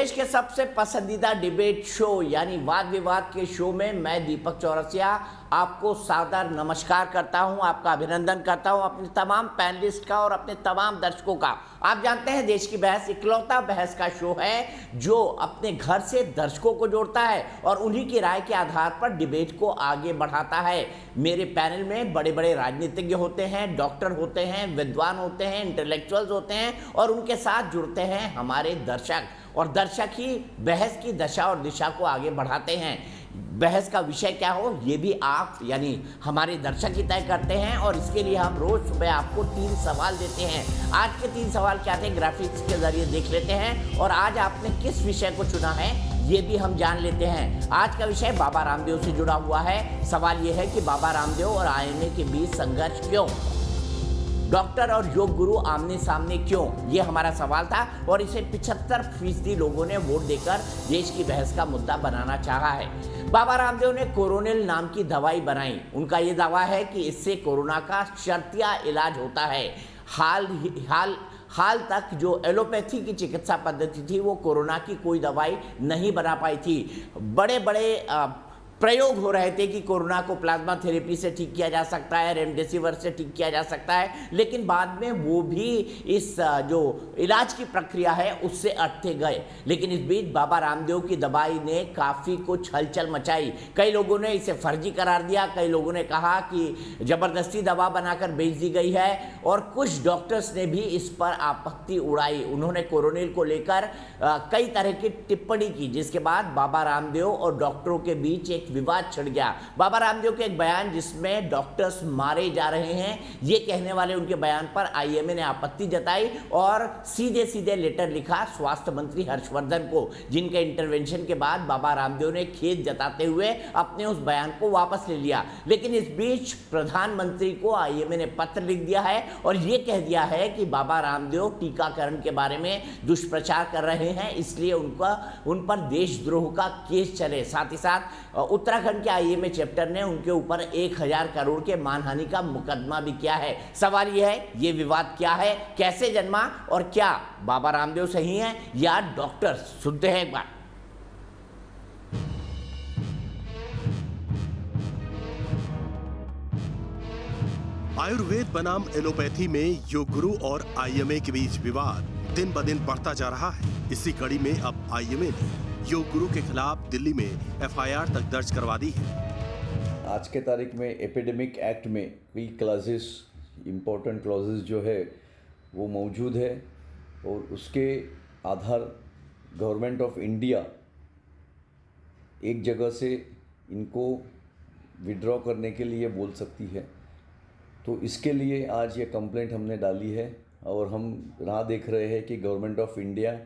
देश के सबसे पसंदीदा डिबेट शो यानी वाद विवाद के शो में मैं दीपक चौरसिया आपको सादर नमस्कार करता हूं, आपका अभिनंदन करता हूं, अपने तमाम पैनलिस्ट का और अपने तमाम दर्शकों का। आप जानते हैं देश की बहस इकलौता बहस का शो है जो अपने घर से दर्शकों को जोड़ता है और उन्हीं की राय के आधार पर डिबेट को आगे बढ़ाता है। मेरे पैनल में बड़े बड़े राजनीतिज्ञ होते हैं, डॉक्टर होते हैं, विद्वान होते हैं, इंटेलेक्चुअल्स होते हैं और उनके साथ जुड़ते हैं हमारे दर्शक, और दर्शक ही बहस की दशा और दिशा को आगे बढ़ाते हैं। बहस का विषय क्या हो ये भी आप यानी हमारे दर्शक ही तय करते हैं और इसके लिए हम रोज सुबह आपको 3 सवाल देते हैं। आज के 3 सवाल क्या थे ग्राफिक्स के जरिए देख लेते हैं और आज आपने किस विषय को चुना है ये भी हम जान लेते हैं। आज का विषय बाबा रामदेव से जुड़ा हुआ है। सवाल ये है कि बाबा रामदेव और आईएमए के बीच संघर्ष क्यों, डॉक्टर और योग गुरु आमने सामने क्यों, ये हमारा सवाल था और इसे 75% लोगों ने वोट देकर देश की बहस का मुद्दा बनाना चाहा है। बाबा रामदेव ने कोरोनिल नाम की दवाई बनाई। उनका ये दावा है कि इससे कोरोना का शर्तिया इलाज होता है। हाल तक जो एलोपैथी की चिकित्सा पद्धति थी वो कोरोना की कोई दवाई नहीं बना पाई थी। बड़े बड़े प्रयोग हो रहे थे कि कोरोना को प्लाज्मा थेरेपी से ठीक किया जा सकता है, रेमडेसिविर से ठीक किया जा सकता है, लेकिन बाद में वो भी इस जो इलाज की प्रक्रिया है उससे अटते गए। लेकिन इस बीच बाबा रामदेव की दवाई ने काफ़ी कुछ हलचल मचाई। कई लोगों ने इसे फर्जी करार दिया, कई लोगों ने कहा कि ज़बरदस्ती दवा बनाकर बेच दी गई है और कुछ डॉक्टर्स ने भी इस पर आपत्ति उड़ाई। उन्होंने कोरोनिल को लेकर कई तरह की टिप्पणी की, जिसके बाद बाबा रामदेव और डॉक्टरों के बीच एक विवाद छिड़ गया। बाबा रामदेव के एक बयान जिसमें डॉक्टर्स मारे जा रहे हैं ये कहने वाले उनके बयान पर आईएमए ने आपत्ति जताई और सीधे सीधे लेटर लिखा स्वास्थ्य मंत्री हर्षवर्धन को, जिनके इंटरवेंशन के बाद बाबा रामदेव ने खेद जताते हुए अपने उस बयान को वापस ले लिया। लेकिन इस बीच प्रधानमंत्री को आईएमए ने पत्र लिख दिया है और ये कह दिया है कि बाबा रामदेव टीकाकरण के बारे में दुष्प्रचार कर रहे हैं, इसलिए उन पर देशद्रोह का केस चले। साथ ही साथ उत्तराखंड के आईएमए चैप्टर ने उनके ऊपर 1000 करोड़ के मानहानि का मुकदमा भी किया है। सवाल यह है ये विवाद क्या है, कैसे जन्मा और क्या बाबा रामदेव सही हैं या डॉक्टर? सुनते हैं एक बार। आयुर्वेद बनाम एलोपैथी में योग गुरु और आईएमए के बीच विवाद दिन ब दिन बढ़ता जा रहा है। इसी कड़ी में अब आईएमए ने योग गुरु के खिलाफ दिल्ली में एफआईआर तक दर्ज करवा दी है। आज के तारीख में एपिडेमिक एक्ट में कई क्लॉजेस, इम्पोर्टेंट क्लॉजेस जो है वो मौजूद है और उसके आधार गवर्नमेंट ऑफ इंडिया एक जगह से इनको विड्रॉ करने के लिए बोल सकती है। तो इसके लिए आज ये कंप्लेंट हमने डाली है और हम राह देख रहे हैं कि गवर्नमेंट ऑफ इंडिया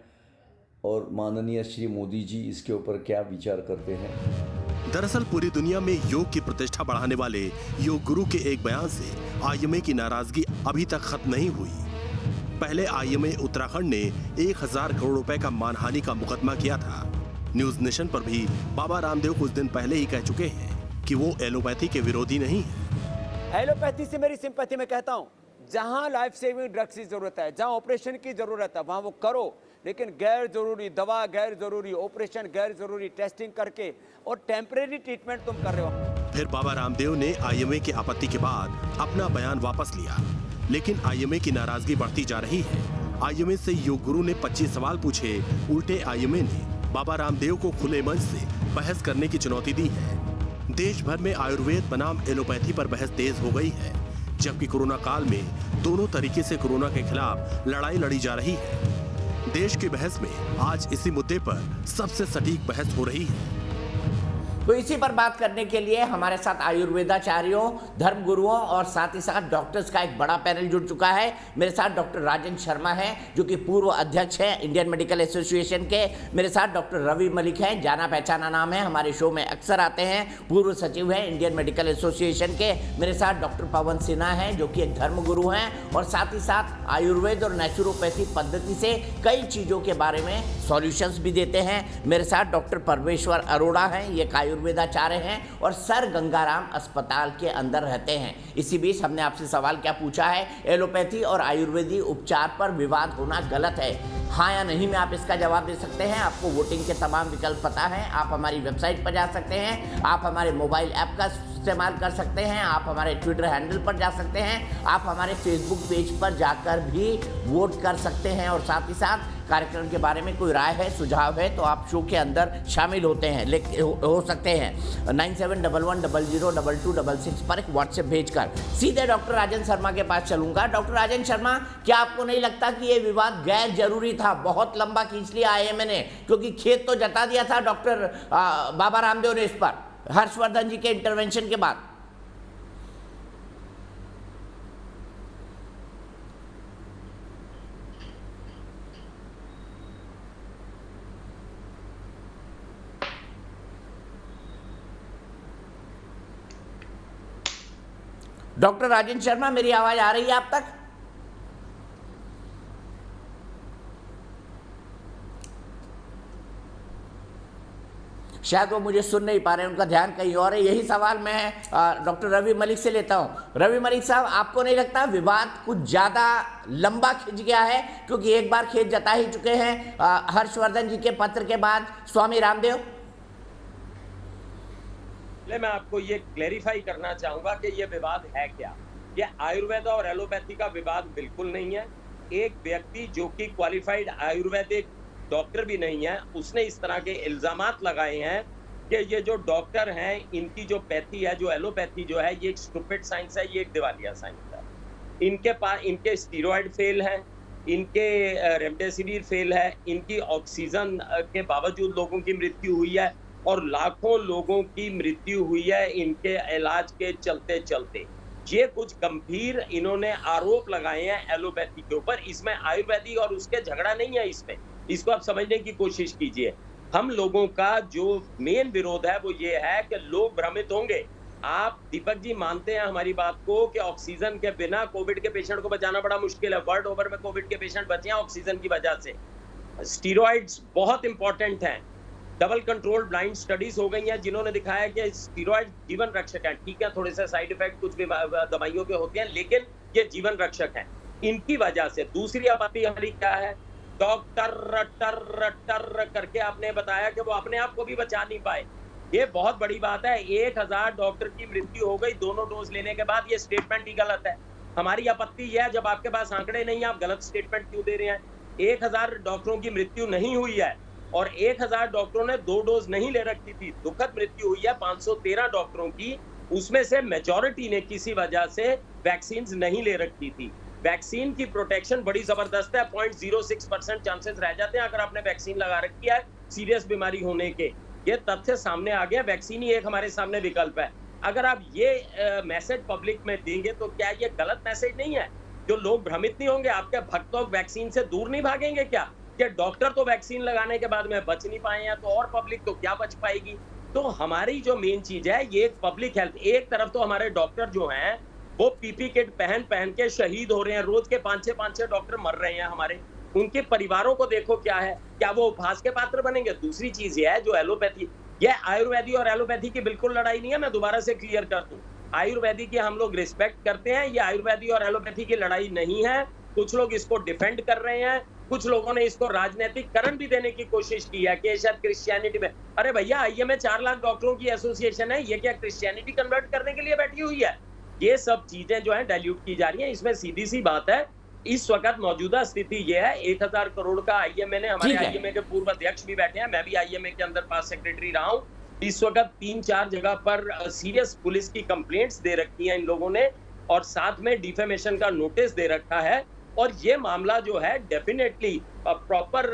और माननीय श्री मोदी जी इसके ऊपर क्या विचार करते हैं। दरअसल पूरी दुनिया में योग की प्रतिष्ठा बढ़ाने वाले योग गुरु के एक बयान से आईएमए की नाराजगी अभी तक खत्म नहीं हुई। पहले आईएमए उत्तराखंड ने 1000 करोड़ रुपए का मानहानि का मुकदमा किया था। न्यूज नेशन पर भी बाबा रामदेव कुछ दिन पहले ही कह चुके हैं कि वो एलोपैथी के विरोधी नहीं है। एलोपैथी से मेरी सिंपैथी में कहता हूँ, जहाँ लाइफ सेविंग ड्रग्स की जरूरत है, जहाँ ऑपरेशन की जरूरत है वहाँ वो करो, लेकिन गैर जरूरी दवा, गैर जरूरी ऑपरेशन, गैर जरूरी टेस्टिंग करके और टेम्परेरी ट्रीटमेंट तुम कर रहे हो। फिर बाबा रामदेव ने आईएमए की आपत्ति के बाद अपना बयान वापस लिया, लेकिन आईएमए की नाराजगी बढ़ती जा रही है। आईएमए से योग गुरु ने 25 सवाल पूछे। उल्टे आईएमए ने बाबा रामदेव को खुले मंच से बहस करने की चुनौती दी है। देश भर में आयुर्वेद बनाम एलोपैथी पर बहस तेज हो गई है, जबकि कोरोना काल में दोनों तरीके से कोरोना के खिलाफ लड़ाई लड़ी जा रही है। देश की बहस में आज इसी मुद्दे पर सबसे सटीक बहस हो रही है। तो इसी पर बात करने के लिए हमारे साथ आयुर्वेदाचार्यों, धर्म गुरुओं और साथ ही साथ डॉक्टर्स का एक बड़ा पैनल जुड़ चुका है। मेरे साथ डॉक्टर राजन शर्मा हैं जो कि पूर्व अध्यक्ष हैं इंडियन मेडिकल एसोसिएशन के। मेरे साथ डॉक्टर रवि मलिक हैं, जाना पहचाना नाम है, हमारे शो में अक्सर आते हैं, पूर्व सचिव हैं इंडियन मेडिकल एसोसिएशन के। मेरे साथ डॉक्टर पवन सिन्हा हैं जो कि एक धर्म गुरु हैं और साथ ही साथ आयुर्वेद और नेचुरोपैथी पद्धति से कई चीज़ों के बारे में सॉल्यूशंस भी देते हैं। मेरे साथ डॉक्टर परमेश्वर अरोड़ा हैं, ये एक आयुर्वेदाचार्य हैं और सर गंगाराम अस्पताल के अंदर रहते हैं। इसी बीच हमने आपसे सवाल क्या पूछा है, एलोपैथी और आयुर्वेदिक उपचार पर विवाद होना गलत है, हाँ या नहीं में आप इसका जवाब दे सकते हैं। आपको वोटिंग के तमाम विकल्प पता है, आप हमारी वेबसाइट पर जा सकते हैं, आप हमारे मोबाइल ऐप का इस्तेमाल कर सकते हैं, आप हमारे ट्विटर हैंडल पर जा सकते हैं, आप हमारे फेसबुक पेज पर जाकर भी वोट कर सकते हैं। और साथ ही साथ कार्यक्रम के बारे में कोई राय है, सुझाव है तो आप शो के अंदर शामिल होते हैं हो सकते हैं 9711002266 पर एक व्हाट्सएप भेजकर। सीधे डॉक्टर राजन शर्मा के पास चलूंगा। डॉक्टर राजन शर्मा, क्या आपको नहीं लगता कि ये विवाद गैर जरूरी था? बहुत लंबा खींच लिया आईएमए ने, क्योंकि खेद तो जता दिया था डॉक्टर बाबा रामदेव ने इस पर हर्षवर्धन जी के इंटरवेंशन के बाद। डॉक्टर राजेंद्र शर्मा, मेरी आवाज आ रही है आप तक? शायद वो मुझे सुन नहीं पा रहे हैं, उनका ध्यान कहीं और है। यही सवाल मैं डॉक्टर रवि मलिक से लेता हूं। रवि मलिक साहब, आपको नहीं लगता विवाद कुछ ज़्यादा लंबा खिंच गया है? क्योंकि एक बार खेद जता ही चुके हैं हर्षवर्धन जी के पत्र के बाद स्वामी रामदेव। मैं आपको ये क्लेरिफाई करना चाहूंगा कि ये विवाद है क्या। ये आयुर्वेद और एलोपैथी का विवाद बिल्कुल नहीं है। एक व्यक्ति जो कि क्वालिफाइड आयुर्वेदिक डॉक्टर भी नहीं है, उसने इस तरह के इल्जामात लगाए हैं कि ये जो डॉक्टर हैं इनकी जो पैथी है, जो एलोपैथी जो है, ये एक स्टूपिड साइंस है, ये एक दिवालिया साइंस है। इनके पास इनके स्टीरॉयड फेल है, इनके रेमडेसिविर फेल है, इनकी ऑक्सीजन के बावजूद लोगों की मृत्यु हुई है और लाखों लोगों की मृत्यु हुई है इनके इलाज के चलते चलते। ये कुछ गंभीर इन्होंने आरोप लगाए हैं एलोपैथी के ऊपर। इसमें आयुर्वेदिक और उसके झगड़ा नहीं है, इसको आप समझने की कोशिश कीजिए। हम लोगों का जो मेन विरोध है वो ये है कि लोग भ्रमित होंगे। आप दीपक जी मानते हैं हमारी बात को कि ऑक्सीजन के बिना कोविड के पेशेंट को बचाना बड़ा मुश्किल है। वर्ल्ड ओवर में कोविड के पेशेंट बचे हैं ऑक्सीजन की वजह से। स्टीरॉइड्स बहुत इंपॉर्टेंट हैं। डबल कंट्रोल ब्लाइंड स्टडीज हो गई हैं जिन्होंने दिखाया कि स्टीरॉइड जीवन रक्षक हैं। ठीक है, थोड़े से साइड इफेक्ट कुछ भी दवाइयों के होते हैं, लेकिन ये जीवन रक्षक हैं। इनकी वजह से दूसरी आपत्ति हमारी क्या है, डॉक्टर टर करके आपने बताया कि वो अपने आप को भी बचा नहीं पाए। ये बहुत बड़ी बात है। 1000 डॉक्टर की मृत्यु हो गई दोनों डोज लेने के बाद। ये स्टेटमेंट ही गलत है। हमारी आपत्ति यह है, जब आपके पास आंकड़े नहीं है आप गलत स्टेटमेंट क्यों दे रहे हैं। 1000 डॉक्टरों की मृत्यु नहीं हुई है और 1000 डॉक्टरों ने 2 डोज नहीं ले रखी थी। दुखद मृत्यु हुई है 513 डॉक्टरों की, उसमें से मेजॉरिटी ने किसी वजह से वैक्सीन नहीं ले रखी थी। वैक्सीन की प्रोटेक्शन बड़ी जबरदस्त है, 0.06% चांसेस रह जाते हैं अगर आपने वैक्सीन लगा रखी है सीरियस बीमारी होने के। ये तथ्य सामने आ गया। वैक्सीन ही एक हमारे सामने विकल्प है। अगर आप ये मैसेज पब्लिक में देंगे तो क्या ये गलत मैसेज नहीं है? जो लोग भ्रमित नहीं होंगे? आपके भक्त लोग वैक्सीन से दूर नहीं भागेंगे क्या? कि डॉक्टर तो वैक्सीन लगाने के बाद में बच नहीं पाए हैं तो और पब्लिक तो क्या बच पाएगी? तो हमारी जो मेन चीज है ये पब्लिक हेल्थ। एक तरफ तो हमारे डॉक्टर जो हैं वो पीपी किट पहन के शहीद हो रहे हैं, रोज के 5-6 डॉक्टर मर रहे हैं हमारे। उनके परिवारों को देखो क्या है, क्या वो उपहास के पात्र बनेंगे? दूसरी चीज ये है जो एलोपैथी, ये आयुर्वेदिक और एलोपैथी की बिल्कुल लड़ाई नहीं है। मैं दोबारा से क्लियर कर दूं, आयुर्वेदिक की हम लोग रिस्पेक्ट करते हैं, ये आयुर्वेदिक और एलोपैथी की लड़ाई नहीं है। कुछ लोग इसको डिफेंड कर रहे हैं, कुछ लोगों ने इसको राजनीतिकरण भी देने की कोशिश की है कि शायद क्रिश्चियनिटी में। अरे भैया, आईएमए 4 लाख डॉक्टरों की एसोसिएशन है, ये क्या क्रिश्चियनिटी कन्वर्ट करने के लिए बैठी हुई है? ये सब चीजें जो है डाइल्यूट की जा रही हैं। इसमें सीधी सी बात है, इस वक्त मौजूदा स्थिति ये है, 1000 करोड़ का आईएमए ने, हमारे आईएमए के पूर्व अध्यक्ष भी बैठे हैं, मैं भी आईएमए के अंदर पास सेक्रेटरी रहा हूँ। इस वक्त 3-4 जगह पर सीरियस पुलिस की कंप्लेंट्स दे रखी हैं इन लोगों ने और साथ में डिफेमेशन का नोटिस दे रखा है। और ये मामला जो है डेफिनेटली प्रॉपर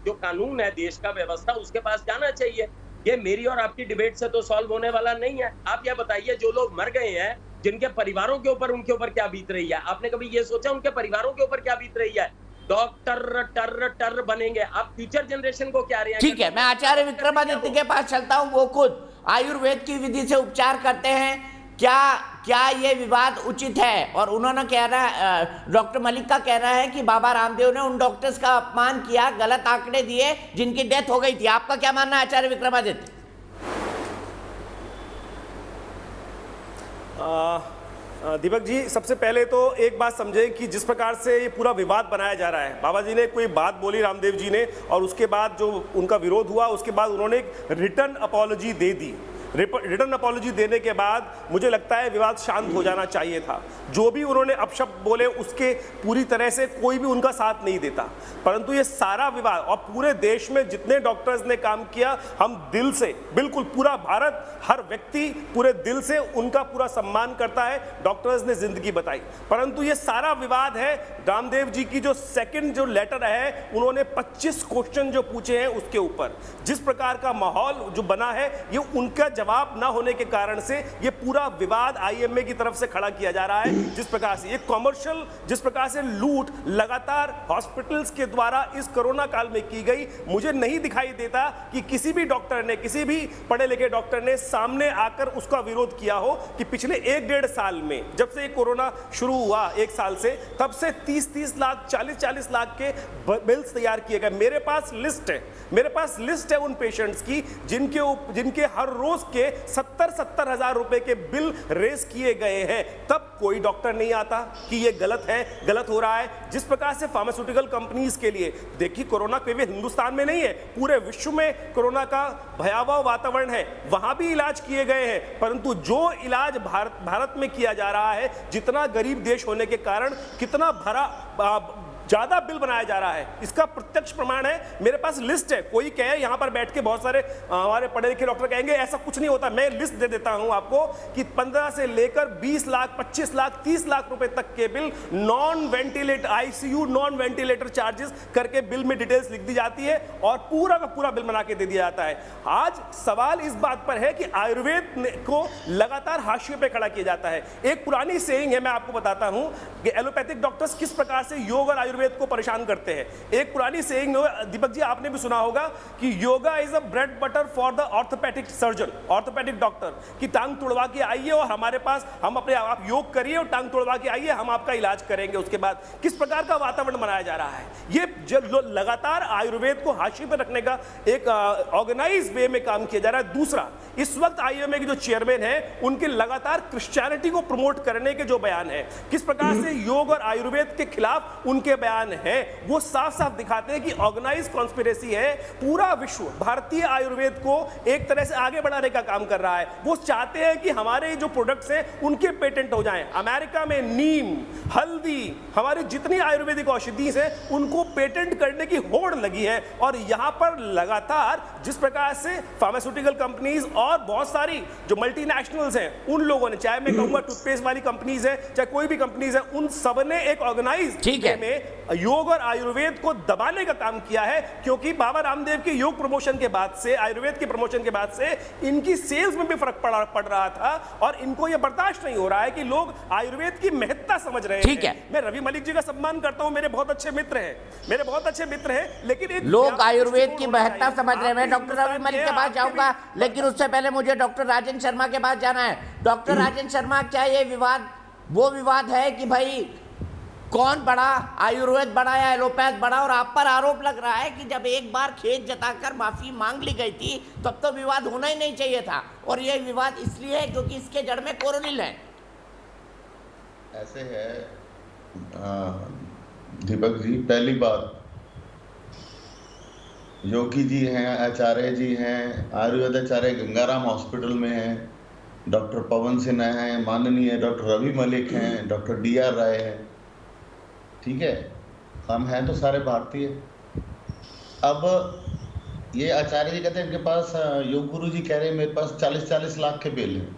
जो कानून है देश का व्यवस्था उसके पास जाना चाहिए। ये मेरी और आपकी डिबेट से तो सॉल्व होने वाला नहीं है। आप ये बताइए, जो लोग मर गए हैं जिनके परिवारों के ऊपर, उनके ऊपर क्या बीत रही है? आपने कभी ये सोचा उनके परिवारों के ऊपर क्या बीत रही है? डॉक्टर टर बनेंगे, आप फ्यूचर जनरेशन को क्या रहे हैं? ठीक है, मैं आचार्य विक्रमादित्य के पास चलता हूं। वो खुद आयुर्वेद की विधि से उपचार करते हैं। क्या ये विवाद उचित है? और उन्होंने कहना, डॉक्टर मलिक का कहना है कि बाबा रामदेव ने उन डॉक्टर्स का अपमान किया, गलत आंकड़े दिए जिनकी डेथ हो गई थी। आपका क्या मानना है आचार्य विक्रमादित्य? दीपक जी, सबसे पहले तो एक बात समझें कि जिस प्रकार से ये पूरा विवाद बनाया जा रहा है, बाबा जी ने कोई बात बोली रामदेव जी ने, और उसके बाद जो उनका विरोध हुआ, उसके बाद उन्होंने एक रिटर्न अपॉलॉजी दे दी। रिटर्न अपॉलॉजी देने के बाद मुझे लगता है विवाद शांत हो जाना चाहिए था। जो भी उन्होंने अपशब्द बोले उसके पूरी तरह से कोई भी उनका साथ नहीं देता, परंतु ये सारा विवाद और पूरे देश में जितने डॉक्टर्स ने काम किया, हम दिल से, बिल्कुल पूरा भारत, हर व्यक्ति पूरे दिल से उनका पूरा सम्मान करता है। डॉक्टर्स ने जिंदगी बताई, परंतु ये सारा विवाद है रामदेव जी की जो सेकंड जो लेटर है, उन्होंने 25 क्वेश्चन जो पूछे हैं उसके ऊपर। जिस प्रकार का माहौल जो बना है, ये उनका जवाब ना होने के कारण से ये पूरा विवाद आईएमए की तरफ से खड़ा किया जा रहा है। जिस प्रकार से ये कॉमर्शियल, जिस प्रकार से लूट लगातार हॉस्पिटल्स के द्वारा इस कोरोना काल में की गई, मुझे नहीं दिखाई देता कि किसी भी डॉक्टर ने, किसी भी पढ़े लिखे डॉक्टर ने सामने आकर उसका विरोध किया हो कि पिछले 1-1.5 साल में, जब से ये कोरोना शुरू हुआ 1 साल से, तब से 30-30 लाख, 40-40 लाख के बिल्स तैयार किए गए। मेरे पास लिस्ट है, मेरे पास लिस्ट है उन पेशेंट्स की जिनके हर रोज के 70-70 हजार रुपए के बिल रेज किए गए हैं। तब कोई डॉक्टर नहीं आता कि ये गलत है, गलत हो रहा है। जिस प्रकार से फार्मास्यूटिकल कंपनीज के लिए, देखिए कोरोना केवल हिंदुस्तान में नहीं है, पूरे विश्व में कोरोना का भयावह वातावरण है, वहां भी इलाज किए गए हैं, परंतु जो इलाज भारत में किया जा रहा है, जितना गरीब देश होने के कारण कितना ज्यादा बिल बनाया जा रहा है, इसका प्रत्यक्ष प्रमाण है। मेरे पास लिस्ट है। कोई कहे यहां पर बैठ के, बहुत सारे हमारे पढ़े लिखे डॉक्टर कहेंगे ऐसा कुछ नहीं होता। मैं लिस्ट दे देता हूं आपको कि 15 से लेकर 20 लाख, 25 लाख, 30 लाख रुपए तक के bill non ventilator, ICU non ventilator charges करके बिल में डिटेल्स लिख दी जाती है और पूरा का पूरा बिल बना के दे दिया जाता है। आज सवाल इस बात पर है कि आयुर्वेद को लगातार हाशिए पे खड़ा किया जाता है। एक पुरानी सेइंग है, मैं आपको बताता हूं कि एलोपैथिक डॉक्टर्स किस प्रकार से योग और आयुर्वेद को परेशान करते हैं। एक पुरानी सेइंग दीपक जी आपने भी सुना होगा कि yoga is a bread butter for the orthopaedic surgeon, orthopaedic doctor, कि टांग तुड़वा के आइए और हमारे पास, हम अपने आप योग करिए और टांग तुड़वा के आइए, हम आपका इलाज करेंगे। उसके बाद किस प्रकार का वातावरण बनाया जा रहा है। ये लगातार आयुर्वेद को हाशिए पर रखने का एक ऑर्गेनाइज वे में काम किया जा रहा है। दूसरा, इस वक्त आईएमए के जो चेयरमैन है, उनके लगातार क्रिश्चियनिटी को प्रमोट करने के जो बयान है, किस प्रकार से योग और आयुर्वेद के खिलाफ उनके बयान है, वो साफ साफ दिखाते हैं कि ऑर्गेनाइज कॉन्स्पिरेसी है। पूरा विश्व भारतीय आयुर्वेद को एक तरह से आगे बढ़ाने का काम कर रहा है। वो चाहते हैं कि हमारे जो प्रोडक्ट्स हैं उनके पेटेंट हो जाएं। अमेरिका में नीम, हल्दी, हमारी जितनी आयुर्वेदिक औषधि हैं उनको पेटेंट करने की होड़ लगी है। और यहां पर लगातार जिस प्रकार से फार्मास्यूटिकल कंपनीज और बहुत सारी जो मल्टीनेशनल्स हैं, उन लोगों ने, चाहे मैं कहूंगा टूथपेस्ट वाली कंपनीज है, चाहे कोई भी कंपनीज है, उन सब ने एक ऑर्गेनाइज में योग और आयुर्वेद को दबाने का काम किया है। क्योंकि बाबा रामदेव के योग प्रमोशन के बाद से, आयुर्वेद के प्रमोशन के बाद से इनकी सेल्स में भी फर्क पड़ रहा था और इनको यह बर्दाश्त नहीं हो रहा है कि लोग आयुर्वेद की महत्ता समझ रहे हैं। मैं रवि मलिक जी का सम्मान करता हूं, मेरे बहुत अच्छे मित्र हैं, लेकिन लोग आयुर्वेद की महत्ता समझ रहे हैं। मैं डॉक्टर रवि मलिक के पास जाऊंगा, लेकिन उससे पहले मुझे डॉक्टर राजेंद्र शर्मा के पास जाना है। डॉक्टर राजेंद्र शर्मा, क्या ये विवाद वो विवाद है कि भाई कौन बड़ा, आयुर्वेद बड़ा या एलोपैथ बड़ा? और आप पर आरोप लग रहा है कि जब एक बार खेद जताकर माफी मांग ली गई थी तब तो विवाद होना ही नहीं चाहिए था, और यह विवाद इसलिए है क्योंकि इसके जड़ में कोरोनिल है। ऐसे है दीपक जी, पहली बात, योगी जी हैं, आचार्य जी हैं, आयुर्वेद आचार्य गंगाराम हॉस्पिटल में हैं, डॉक्टर पवन सिन्हा हैं, माननीय डॉक्टर रवि मलिक हैं, डॉक्टर DR राय हैं, ठीक है, हम हैं तो सारे भारतीय। अब ये आचार्य जी कहते हैं इनके पास, योग गुरु जी कह रहे हैं मेरे पास 40-40 लाख के बिल हैं।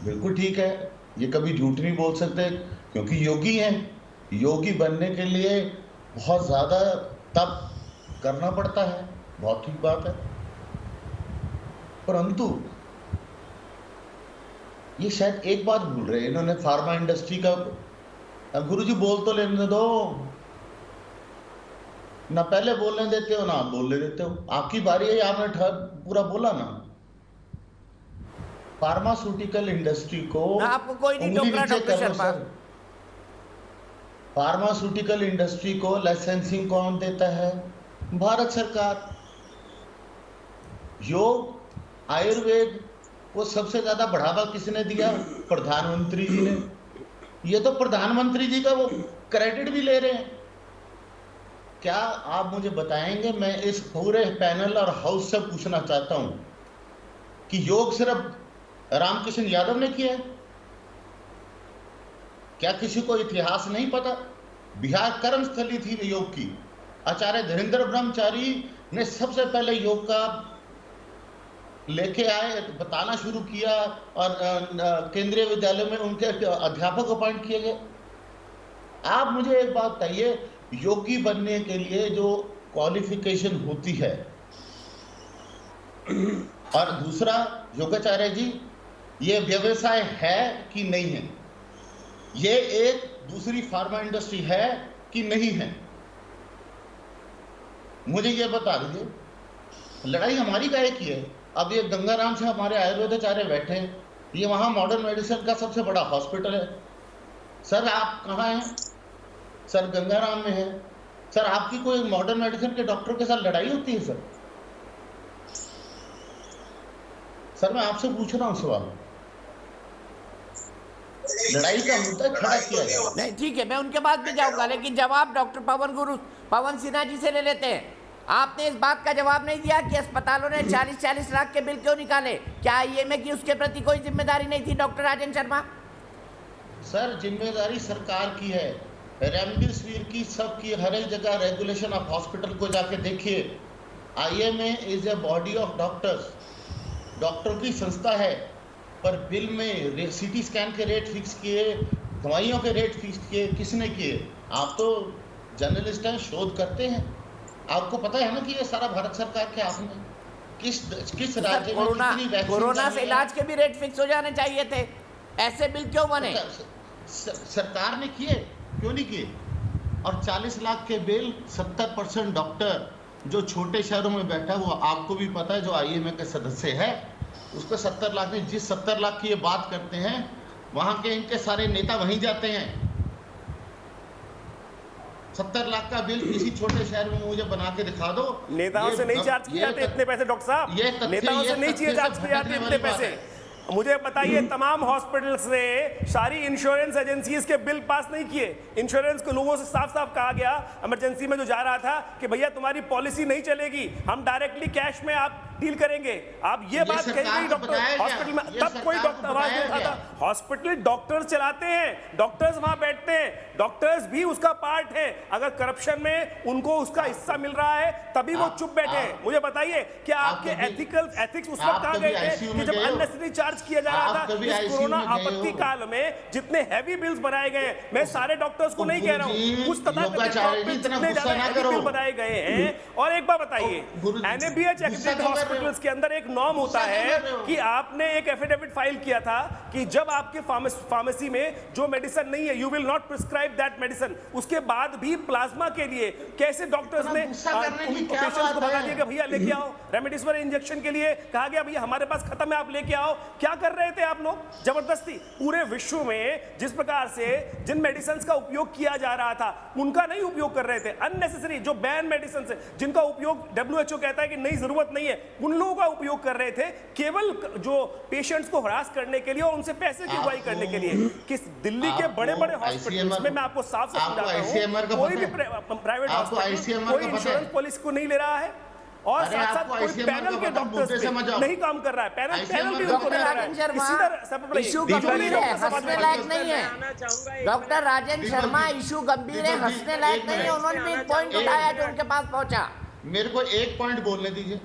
बिल्कुल ठीक है, ये कभी झूठ नहीं बोल सकते क्योंकि योगी हैं। योगी बनने के लिए बहुत ज़्यादा तप करना पड़ता है, बहुत ठीक बात है, परंतु ये शायद एक बात भूल रहे हैं, इन्होंने फार्मा इंडस्ट्री का, अब गुरुजी बोल तो लेने दो ना, पहले बोलने देते हो ना आप बोलने देते हो। आपकी बारी है, आपने पूरा बोला ना। फार्मास्यूटिकल इंडस्ट्री को आपको कोई नहीं टोक रहा डॉक्टर शर्मा। फार्मास्यूटिकल इंडस्ट्री को लाइसेंसिंग कौन देता है? भारत सरकार। योग, आयुर्वेद वो सबसे ज्यादा बढ़ावा किसने दिया? प्रधानमंत्री जी ने। ये तो प्रधानमंत्री जी का वो क्रेडिट भी ले रहे हैं। क्या आप मुझे बताएंगे, मैं इस पूरे पैनल और हाउस से पूछना चाहता हूं कि योग सिर्फ रामकृष्ण यादव ने किया है? क्या किसी को इतिहास नहीं पता? बिहार कर्मस्थली थी योग की। आचार्य धीरेन्द्र ब्रह्मचारी ने सबसे पहले योग का लेके आए, बताना शुरू किया और केंद्रीय विद्यालय में उनके अध्यापक अपॉइंट किए गए। आप मुझे एक बात बताइए, योगी बनने के लिए जो क्वालिफिकेशन होती है, और दूसरा योगाचार्य जी, ये व्यवसाय है कि नहीं है? ये एक दूसरी फार्मा इंडस्ट्री है कि नहीं है? मुझे ये बता दीजिए। लड़ाई हमारी काहे की है? अब ये गंगाराम से हमारे आयुर्वेदाचार्य बैठे हैं, ये वहां मॉडर्न मेडिसिन का सबसे बड़ा हॉस्पिटल है। सर आप कहाँ हैं? सर गंगाराम में है। सर आपकी कोई मॉडर्न मेडिसिन के डॉक्टर के साथ लड़ाई होती है? सर मैं आपसे पूछ रहा हूं सवाल, लड़ाई का मुद्दा खड़ा किया जाए। नहीं ठीक है, मैं उनके बाद भी जाऊंगा, लेकिन जवाब डॉक्टर पवन सिन्हा जी से ले लेते हैं। आपने इस बात का जवाब नहीं दिया कि अस्पतालों ने 40-40 लाख के बिल क्यों निकाले। क्या आईएमए की उसके प्रति कोई जिम्मेदारी नहीं थी डॉक्टर राजन शर्मा? सर जिम्मेदारी सरकार की है, रेमडेसिविर की, सबकी, हर एक जगह रेगुलेशन ऑफ हॉस्पिटल को जाके देखिए। IMA is a body of doctors, doctor की संस्था है, पर बिल में सीटी स्कैन के रेट फिक्स किए, दवाइयों के रेट फिक्स किए, किसने किए? आप तो जर्नलिस्ट हैं, शोध करते हैं, आपको पता है ना कि ये सारा भारत सरकार के हाथ में। किस राज्य में कितनी वैक्सीन? कोरोना से इलाज के भी रेट फिक्स हो जाने चाहिए थे, ऐसे बिल क्यों बने? सरकार ने किए, क्यों नहीं किए? और 40 लाख के बिल, 70% डॉक्टर जो छोटे शहरों में बैठा हुआ, आपको भी पता है, जो आईएमए के सदस्य है, उसको 70 लाख नहीं, जिस 70 लाख की ये बात करते हैं, वहां के इनके सारे नेता वहीं जाते हैं। 70 लाख का बिल किसी छोटे शहर में मुझे बना के दिखा दो। नेताओं से नहीं चार्ज किए जाते इतने पैसे डॉक्टर साहब, नेताओं से नहीं चार्ज किए जाते इतने पैसे। मुझे बताइए, तमाम हॉस्पिटल्स ने सारी इंश्योरेंस एजेंसीज के बिल पास नहीं किए। इंश्योरेंस के लोगों से साफ साफ कहा गया इमरजेंसी में जो जा रहा था कि भैया तुम्हारी पॉलिसी नहीं चलेगी, हम डायरेक्टली कैश में आप डील करेंगे। आप ये बात कही गई डॉक्टर हॉस्पिटल में, तब कोई डॉक्टर आवाज नहीं उठाता। हॉस्पिटल डॉक्टर्स चलाते हैं, डॉक्टर्स वहां बैठते हैं, डॉक्टर्स भी उसका पार्ट है। अगर करप्शन में उनको उसका हिस्सा मिल रहा है तभी वो चुप बैठे हैं। मुझे बताइए, क्या आपके एथिक्स उस वक्त कहाँ गए थे कि जब अननेसेसरी चार्ज किया जा रहा था? इस कोरोना आपत्ति काल में जितने हैवी बिल्स बनाए गए, मैं सारे डॉक्टर्स को नहीं कह रहा हूं, कुछ तथाकथित जितने ज्यादा हैवी बिल बनाए गए हैं। और एक बार बताइए, एनएबीएच एक्रेडिटेड हॉस्पिटल्स के अंदर एक नॉर्म होता है कि आपने एक एफिडेविट फाइल किया था कि जब आपके फार्मेसी में जो मेडिसिन नहीं है, you will not prescribe that medicine. उसके बाद भी प्लाज्मा के लिए कैसे डॉक्टर्स ने पेशेंट्स को बता दिया कि भैया लेके आओ, रेमडेसिविर इंजेक्शन के लिए कहा गया भैया हमारे पास खत्म है, आप लेके आओ। क्या कर रहे थे आप लोग? जबरदस्ती। पूरे विश्व में जिस प्रकार से जिन मेडिसिन का उपयोग किया जा रहा था उनका नहीं उपयोग कर रहे थे, अननेसेसरी जो बैन मेडिसिन है जिनका उपयोग WHO कहता है कि नहीं, जरूरत नहीं है, उन लोगों का उपयोग कर रहे थे केवल जो पेशेंट्स को हरास करने के लिए और उनसे पैसे की उगाई करने के लिए। किस दिल्ली के बड़े बड़े हॉस्पिटल्स में मैं आपको साफ साफ समझाता हूं, कोई भी प्राइवेट हॉस्पिटल कोई इंश्योरेंस पॉलिसी को नहीं ले रहा है, और साथ साथ कोई पैनल के डॉक्टर्स नहीं काम कर रहा है, पैनल भी उनको नहीं रहा है। इशू गंभीर है, हंसने लायक नहीं है। डॉक्टर राजन शर्मा, इशू गंभीर है, हंसने लायक नहीं है। उन्होंने भी एक पॉइंट उठाया जो उनके पास पहुंचा। मेरे को एक पॉइंट बोलने दीजिए।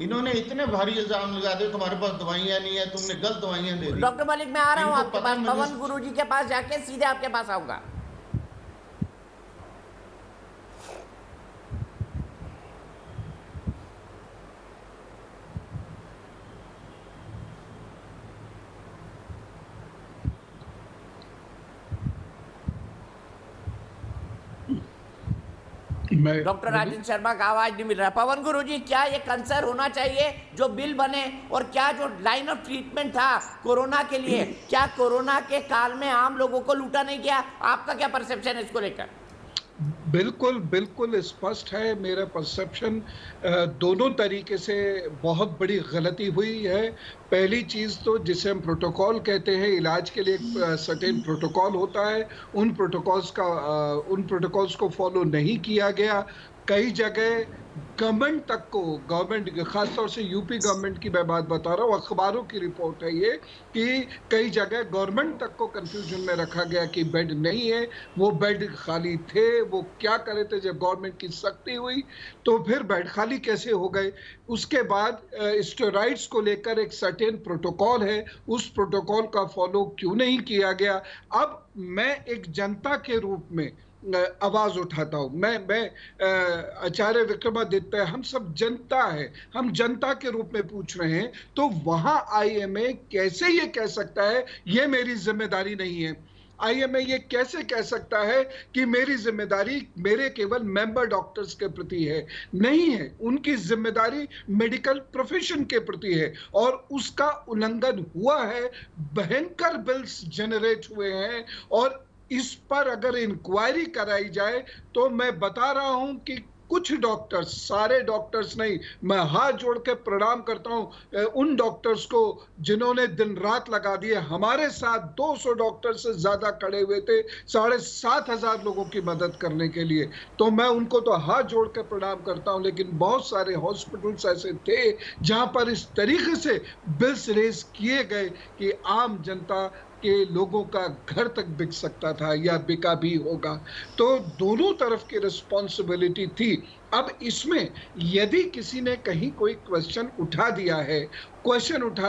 इन्होंने इतने भारी इल्जाम लगा दिए, तुम्हारे पास दवाइयां नहीं है, तुमने गलत दवाइयां दे दी। डॉक्टर मलिक, मैं आ रहा हूं आपके पास, पवन गुरुजी के पास जाके सीधे आपके पास आऊंगा। डॉक्टर राजन शर्मा का आवाज नहीं मिल रहा। पवन गुरुजी, क्या ये कंसर्न होना चाहिए जो बिल बने, और क्या जो लाइन ऑफ ट्रीटमेंट था कोरोना के लिए, क्या कोरोना के काल में आम लोगों को लूटा नहीं गया? आपका क्या परसेप्शन है इसको लेकर? बिल्कुल, बिल्कुल स्पष्ट है मेरा परसेप्शन। दोनों तरीके से बहुत बड़ी गलती हुई है। पहली चीज़ तो जिसे हम प्रोटोकॉल कहते हैं, इलाज के लिए एक सर्टेन प्रोटोकॉल होता है, उन प्रोटोकॉल्स को फॉलो नहीं किया गया। कई जगह गवर्नमेंट खास तौर से यूपी गवर्नमेंट की मैं बात बता रहा हूँ, अखबारों की रिपोर्ट है ये कि कई जगह गवर्नमेंट तक को कंफ्यूजन में रखा गया कि बेड नहीं है, वो बेड खाली थे। वो क्या करे थे, जब गवर्नमेंट की सख्ती हुई तो फिर बेड खाली कैसे हो गए। उसके बाद स्टेरॉइड्स को लेकर एक सर्टेन प्रोटोकॉल है, उस प्रोटोकॉल का फॉलो क्यों नहीं किया गया। अब मैं एक जनता के रूप में आवाज उठाता हूं। मैं आचार्य विक्रमादित्य, हम सब जनता है, हम जनता के रूप में पूछ रहे हैं, तो वहां आईएमए कैसे ये कह सकता है ये मेरी जिम्मेदारी नहीं है। आईएमए ये कैसे कह सकता है कि मेरी जिम्मेदारी मेरे केवल मेंबर डॉक्टर्स के प्रति है? नहीं है, उनकी जिम्मेदारी मेडिकल प्रोफेशन के प्रति है, और उसका उल्लंघन हुआ है। भयंकर बिल्स जनरेट हुए हैं, और इस पर अगर इंक्वायरी कराई जाए तो मैं बता रहा हूं कि कुछ डॉक्टर्स, सारे डॉक्टर्स नहीं, मैं हाथ जोड़ के प्रणाम करता हूं उन डॉक्टर्स को जिन्होंने दिन रात लगा दिए। हमारे साथ 200 डॉक्टर से ज्यादा खड़े हुए थे 7,500 लोगों की मदद करने के लिए, तो मैं उनको तो हाथ जोड़ के प्रणाम करता हूं। लेकिन बहुत सारे हॉस्पिटल्स ऐसे थे जहां पर इस तरीके से बिल्स रेज किए गए कि आम जनता के लोगों का घर तक बिक सकता था या बिका भी होगा। तो दोनों तरफ की रिस्पॉन्सिबिलिटी थी। अब इसमें यदि किसी ने कहीं कोई क्वेश्चन उठा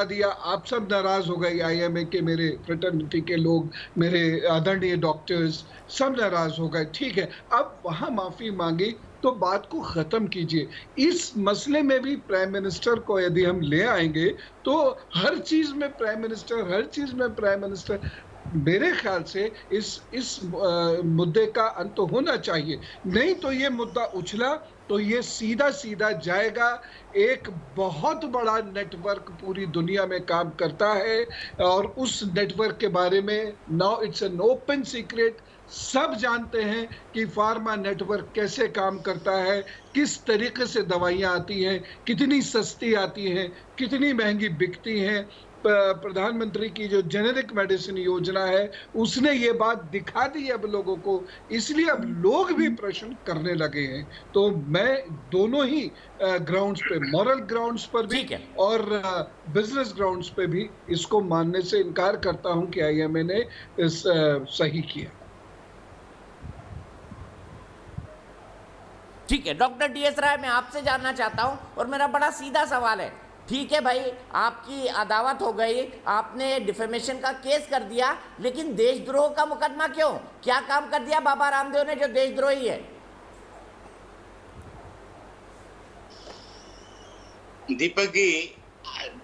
दिया, आप सब नाराज हो गए, आईएमए के मेरे फ्रेटर्निटी के लोग, मेरे आदरणीय डॉक्टर्स सब नाराज हो गए, ठीक है, अब वहां माफी मांगी तो बात को खत्म कीजिए। इस मसले में भी प्राइम मिनिस्टर को यदि हम ले आएंगे तो हर चीज में प्राइम मिनिस्टर, मेरे ख्याल से इस मुद्दे का अंत होना चाहिए। नहीं तो ये मुद्दा उछला तो ये सीधा जाएगा। एक बहुत बड़ा नेटवर्क पूरी दुनिया में काम करता है, और उस नेटवर्क के बारे में now it's an open secret. सब जानते हैं कि फार्मा नेटवर्क कैसे काम करता है, किस तरीके से दवाइयाँ आती हैं, कितनी सस्ती आती हैं, कितनी महंगी बिकती हैं। प्रधानमंत्री की जो जेनेरिक मेडिसिन योजना है उसने ये बात दिखा दी अब लोगों को, इसलिए अब लोग भी प्रश्न करने लगे हैं। तो मैं दोनों ही ग्राउंड्स पे, मॉरल ग्राउंड्स पर भी और बिजनेस ग्राउंड्स पे भी इसको मानने से इनकार करता हूं कि आईएमए ने सही किया। ठीक है डॉक्टर डीएस राय, मैं आपसे जानना चाहता हूं, और मेरा बड़ा सीधा सवाल है। ठीक है भाई, आपकी अदावत हो गई, आपने डिफेमेशन का केस कर दिया, लेकिन देशद्रोह का मुकदमा क्यों? क्या काम कर दिया बाबा रामदेव ने जो देशद्रोही है? दीपक जी,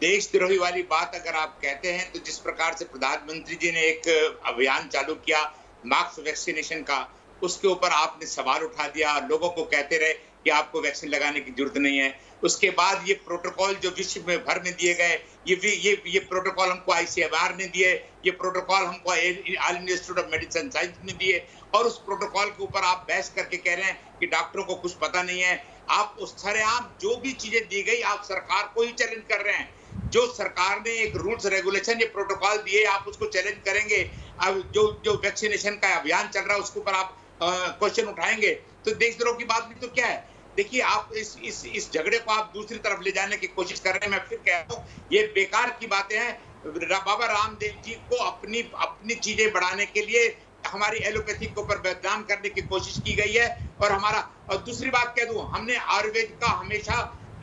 देशद्रोही वाली बात अगर आप कहते हैं तो जिस प्रकार से प्रधानमंत्री जी ने एक अभियान चालू किया मास्क वैक्सीनेशन का, उसके ऊपर आपने सवाल उठा दिया, लोगों को कहते रहे कि आपको वैक्सीन लगाने की जरूरत नहीं है। उसके बाद ये प्रोटोकॉल जो विश्व में भर में दिए गए, ये प्रोटोकॉल हमको आईसीएमआर ने दिए, ये प्रोटोकॉल हमको all India institute of medicine science ने दिए, और उस प्रोटोकॉल के ऊपर आप बहस करके कह रहे हैं कि डॉक्टरों को कुछ पता नहीं है। आप उस सरेआम जो भी चीजें दी गई आप सरकार को ही चैलेंज कर रहे हैं। जो सरकार ने एक रूल्स रेगुलेशन, ये प्रोटोकॉल दिए, आप उसको चैलेंज करेंगे। अब जो वैक्सीनेशन का अभियान चल रहा है उसके ऊपर आप क्वेश्चन उठाएंगे, तो देशद्रोह की बात भी तो क्या है? देखिए, आप इस झगड़े को आप दूसरी तरफ ले जाने की कोशिश कर रहे हैं। मैं फिर कह रहा हूँ, ये बेकार की बातें हैं। बाबा रामदेव जी को अपनी चीजें बढ़ाने के लिए हमारी एलोपैथी के ऊपर बदनाम करने की कोशिश की गई है। और दूसरी बात कह दूं, हमने आयुर्वेद का हमेशा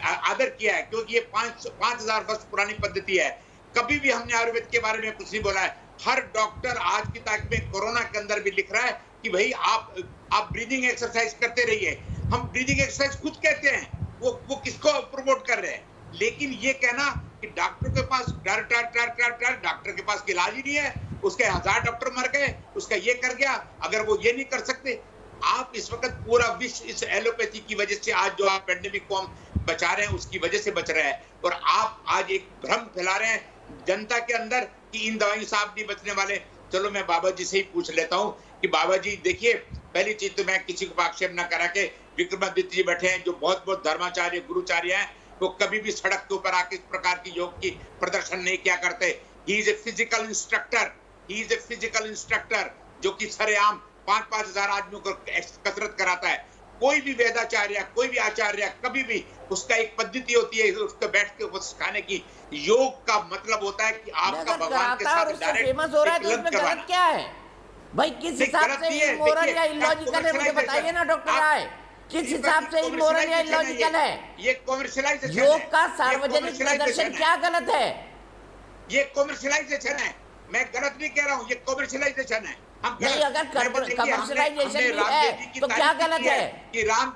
आदर किया है, क्योंकि ये 5,000 वर्ष पुरानी पद्धति है। कभी भी हमने आयुर्वेद के बारे में कुछ नहीं बोला है। हर डॉक्टर आज की तारीख में कोरोना के अंदर भी लिख रहा है कि भाई आप ब्रीदिंग एक्सरसाइज करते रहिए। हम ब्रीदिंग एक्सरसाइज खुद कहते हैं, वो किसको प्रमोट कर रहे हैं? लेकिन ये कहना कि डॉक्टर के पास डॉक्टर के पास इलाज ही नहीं है, उसके 1000 डॉक्टर मर गए, उसका ये कर गया, अगर वो ये नहीं कर सकते। आप इस वक्त पूरा विश्व इस एलोपैथी की वजह से, आज जो आप पेंडेमिक को हम बचा रहे हैं उसकी वजह से बच रहे हैं, और आप आज एक भ्रम फैला रहे हैं जनता के अंदर कि इन दवाइयों से आप नहीं बचने वाले। चलो मैं बाबा जी से ही पूछ लेता हूँ कि बाबा जी देखिए, पहली चीज तो मैं किसी को आक्षेप न करा के विक्रमादित्य जी बैठे हैं जो बहुत बहुत धर्माचार्य गुरुचार्य हैं, वो कभी भी सड़क के ऊपर आके इस प्रकार की योग की प्रदर्शन नहीं किया करते। He is a physical instructor, he is a physical instructor जो कि सरेआम 5-5 हजार आदमियों को कसरत कराता है। कोई भी वेदाचार्य, कोई भी आचार्य, कभी भी उसका एक पद्धति होती है उसको बैठ के वो सिखाने की। योग का मतलब होता है कि आपका भगवान के साथ डायरेक्ट फेमस हो रहा है तो इसमें गलत क्या है भाई? किस हिसाब से इमोरल या इलॉजिकल है मुझे बताइए ना डॉक्टर राय, किस हिसाब से इमोरल या इलॉजिकल है? ये कॉमर्शियलाइजेशन, योग का सार्वजनिक प्रदर्शन क्या गलत है? ये कॉमर्शियलाइजेशन है, मैं गलत नहीं कह रहा हूँ, ये कॉमर्शियलाइजेशन है। नहीं, अगर कमर्शियलाइजेशन है तो क्या गलत है?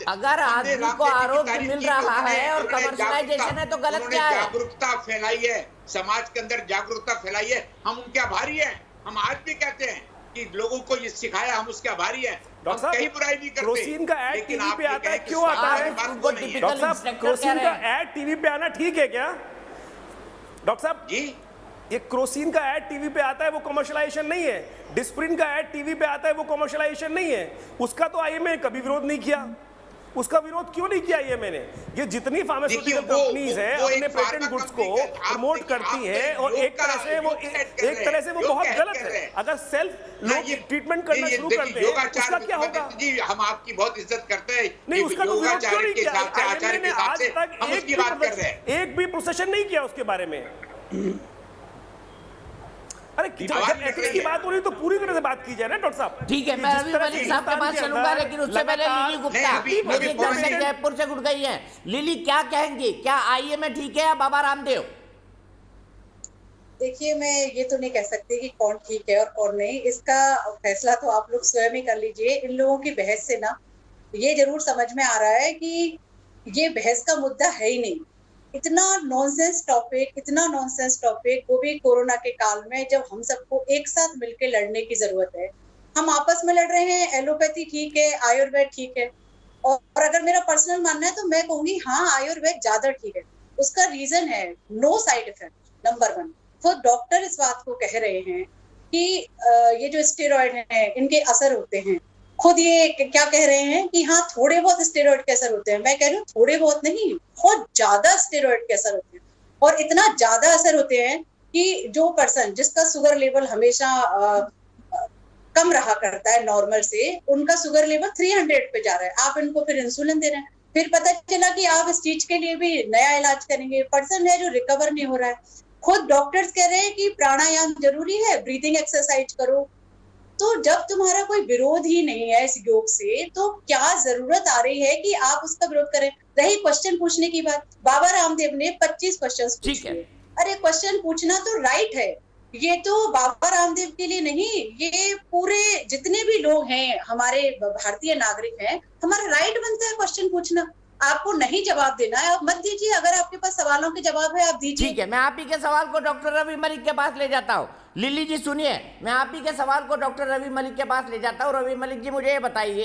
अगर आदमी को आरोग्य मिल रहा है और कमर्शियलाइजेशन है तो गलत क्या है? जागरूकता फैलाई है, समाज के अंदर जागरूकता फैलाई है, हम उनके आभारी हैं। हम आज भी कहते हैं कि लोगों को ये सिखाया, हम उसके आभारी हैं। डॉक्टर साहब, कहीं बुराई नहीं करते। क्रोसिन का ऐड टीवी पे आता है, क्यों आता है? डॉक्टर साहब, क्रोसिन का ऐड टीवी पे आना ठीक है क्या? डॉक्टर साहब जी, ये क्रोसिन का ऐड टीवी पे आता है, वो कमर्शियलाइजेशन नहीं है। डिस्प्रिन का ऐड टीवी पे आता है, वो कमर्शियलाइजेशन नहीं है। उसका तो आईएमए ने कभी विरोध नहीं किया। उसका विरोध क्यों नहीं किया आईएमए ने? ये जितनी फार्मास्यूटिकल कंपनीज है अपने पेटेंट गुड्स को प्रमोट करती है और एक तरह से वो बहुत गलत है। अगर सेल्फ लोग ट्रीटमेंट करना शुरू कर दे उसका क्या होगा? जी, हम आपकी बहुत इज्जत करते हैं। नहीं, उसका तो विरोध क्यों नहीं किया? आचार्य ने आज तक एक भी प्रोसेशन नहीं किया उसके बारे में। अरे जब एथिक्स की बात हो रही तो पूरी तरह से बात की जाए ना डॉक्टर साहब। ठीक है, मैं रवि मलिक साहब के पास चलूंगा, लेकिन उससे पहले लिली गुप्ता मुझे दर्शक जयपुर से जुड़ गई है। लिली, क्या कहेंगी, क्या आईएमए ठीक है या बाबा रामदेव? देखिए, मैं ये तो नहीं कह सकती कि कौन ठीक है और कौन नहीं, इसका फैसला तो आप लोग स्वयं ही कर लीजिए। इन लोगों की बहस से ना ये जरूर समझ में आ रहा है कि ये बहस का मुद्दा है ही नहीं। इतना नॉनसेंस टॉपिक, वो भी कोरोना के काल में, जब हम सबको एक साथ मिलकर लड़ने की जरूरत है। हम आपस में लड़ रहे हैं, एलोपैथी ठीक है, आयुर्वेद ठीक है, और अगर मेरा पर्सनल मानना है तो मैं कहूंगी हाँ, आयुर्वेद ज्यादा ठीक है। उसका रीजन है नो साइड इफेक्ट, नंबर 1। तो डॉक्टर इस बात को कह रहे हैं कि ये जो स्टेरॉइड हैं इनके असर होते हैं। खुद ये क्या कह रहे हैं कि हाँ, थोड़े बहुत स्टेरॉइड के असर होते हैं। मैं कह रही हूँ थोड़े बहुत नहीं, बहुत ज्यादा स्टेरॉइड के असर होते हैं, और इतना ज्यादा असर होते हैं कि जो पर्सन जिसका शुगर लेवल हमेशा कम रहा करता है नॉर्मल से, उनका शुगर लेवल 300 पे जा रहा है। आप इनको फिर इंसुलिन दे रहे हैं, फिर पता चला कि आप इस चीज के लिए भी नया इलाज करेंगे। पर्सन है जो रिकवर नहीं हो रहा है। खुद डॉक्टर्स कह रहे हैं कि प्राणायाम जरूरी है, ब्रीथिंग एक्सरसाइज करो। तो जब तुम्हारा कोई विरोध ही नहीं है इस योग से, तो क्या जरूरत आ रही है कि आप उसका विरोध करें? रही क्वेश्चन पूछने की बात, बाबा रामदेव ने 25 क्वेश्चन पूछे। अरे क्वेश्चन पूछना तो राइट है, ये तो बाबा रामदेव के लिए नहीं, ये पूरे जितने भी लोग हैं हमारे भारतीय नागरिक हैं, हमारा राइट बनता है क्वेश्चन पूछना। आपको नहीं जवाब देना है, आप मत दीजिए। अगर आपके पास सवालों के जवाब है, आप दीजिए। ठीक है, मैं आप ही के सवाल को डॉक्टर रवि मलिक के पास ले जाता हूँ। लिली जी सुनिए, मैं आप ही के सवाल को डॉक्टर रवि मलिक के पास ले जाता हूँ। रवि मलिक जी, मुझे ये बताइए,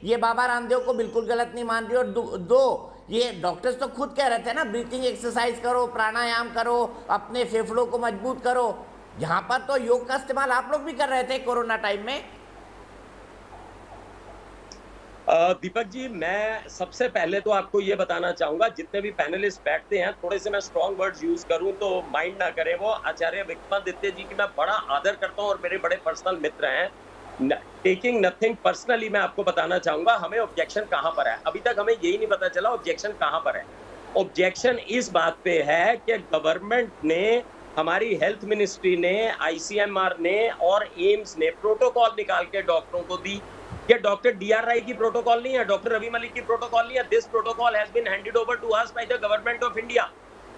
ये बाबा रामदेव को बिल्कुल गलत नहीं मान रही, और दो ये डॉक्टर्स तो खुद कह रहे थे ना, ब्रीथिंग एक्सरसाइज करो, प्राणायाम करो, अपने फेफड़ों को मजबूत करो। यहाँ पर तो योग का इस्तेमाल आप लोग भी कर रहे थे कोरोना टाइम में। दीपक जी, मैं सबसे पहले तो आपको ये बताना चाहूंगा, जितने भी पैनलिस्ट बैठते हैं, थोड़े से मैं स्ट्रॉन्ग वर्ड्स यूज करूं तो माइंड ना करें। वो आचार्य विक्रमादित्य जी की मैं बड़ा आदर करता हूं और मेरे बड़े पर्सनल मित्र हैं। टेकिंग नथिंग पर्सनली, मैं आपको बताना चाहूंगा हमें ऑब्जेक्शन कहां पर है। अभी तक हमें यही नहीं पता चला ऑब्जेक्शन कहां पर है। ऑब्जेक्शन इस बात पे है कि गवर्नमेंट ने, हमारी हेल्थ मिनिस्ट्री ने, ICMR ने और एम्स ने प्रोटोकॉल निकाल के डॉक्टरों को दी। ये डॉक्टर DR राय की प्रोटोकॉल नहीं है, डॉक्टर रवि मलिक की प्रोटोकॉल नहीं है। This protocol has been handed over to us by the government of India.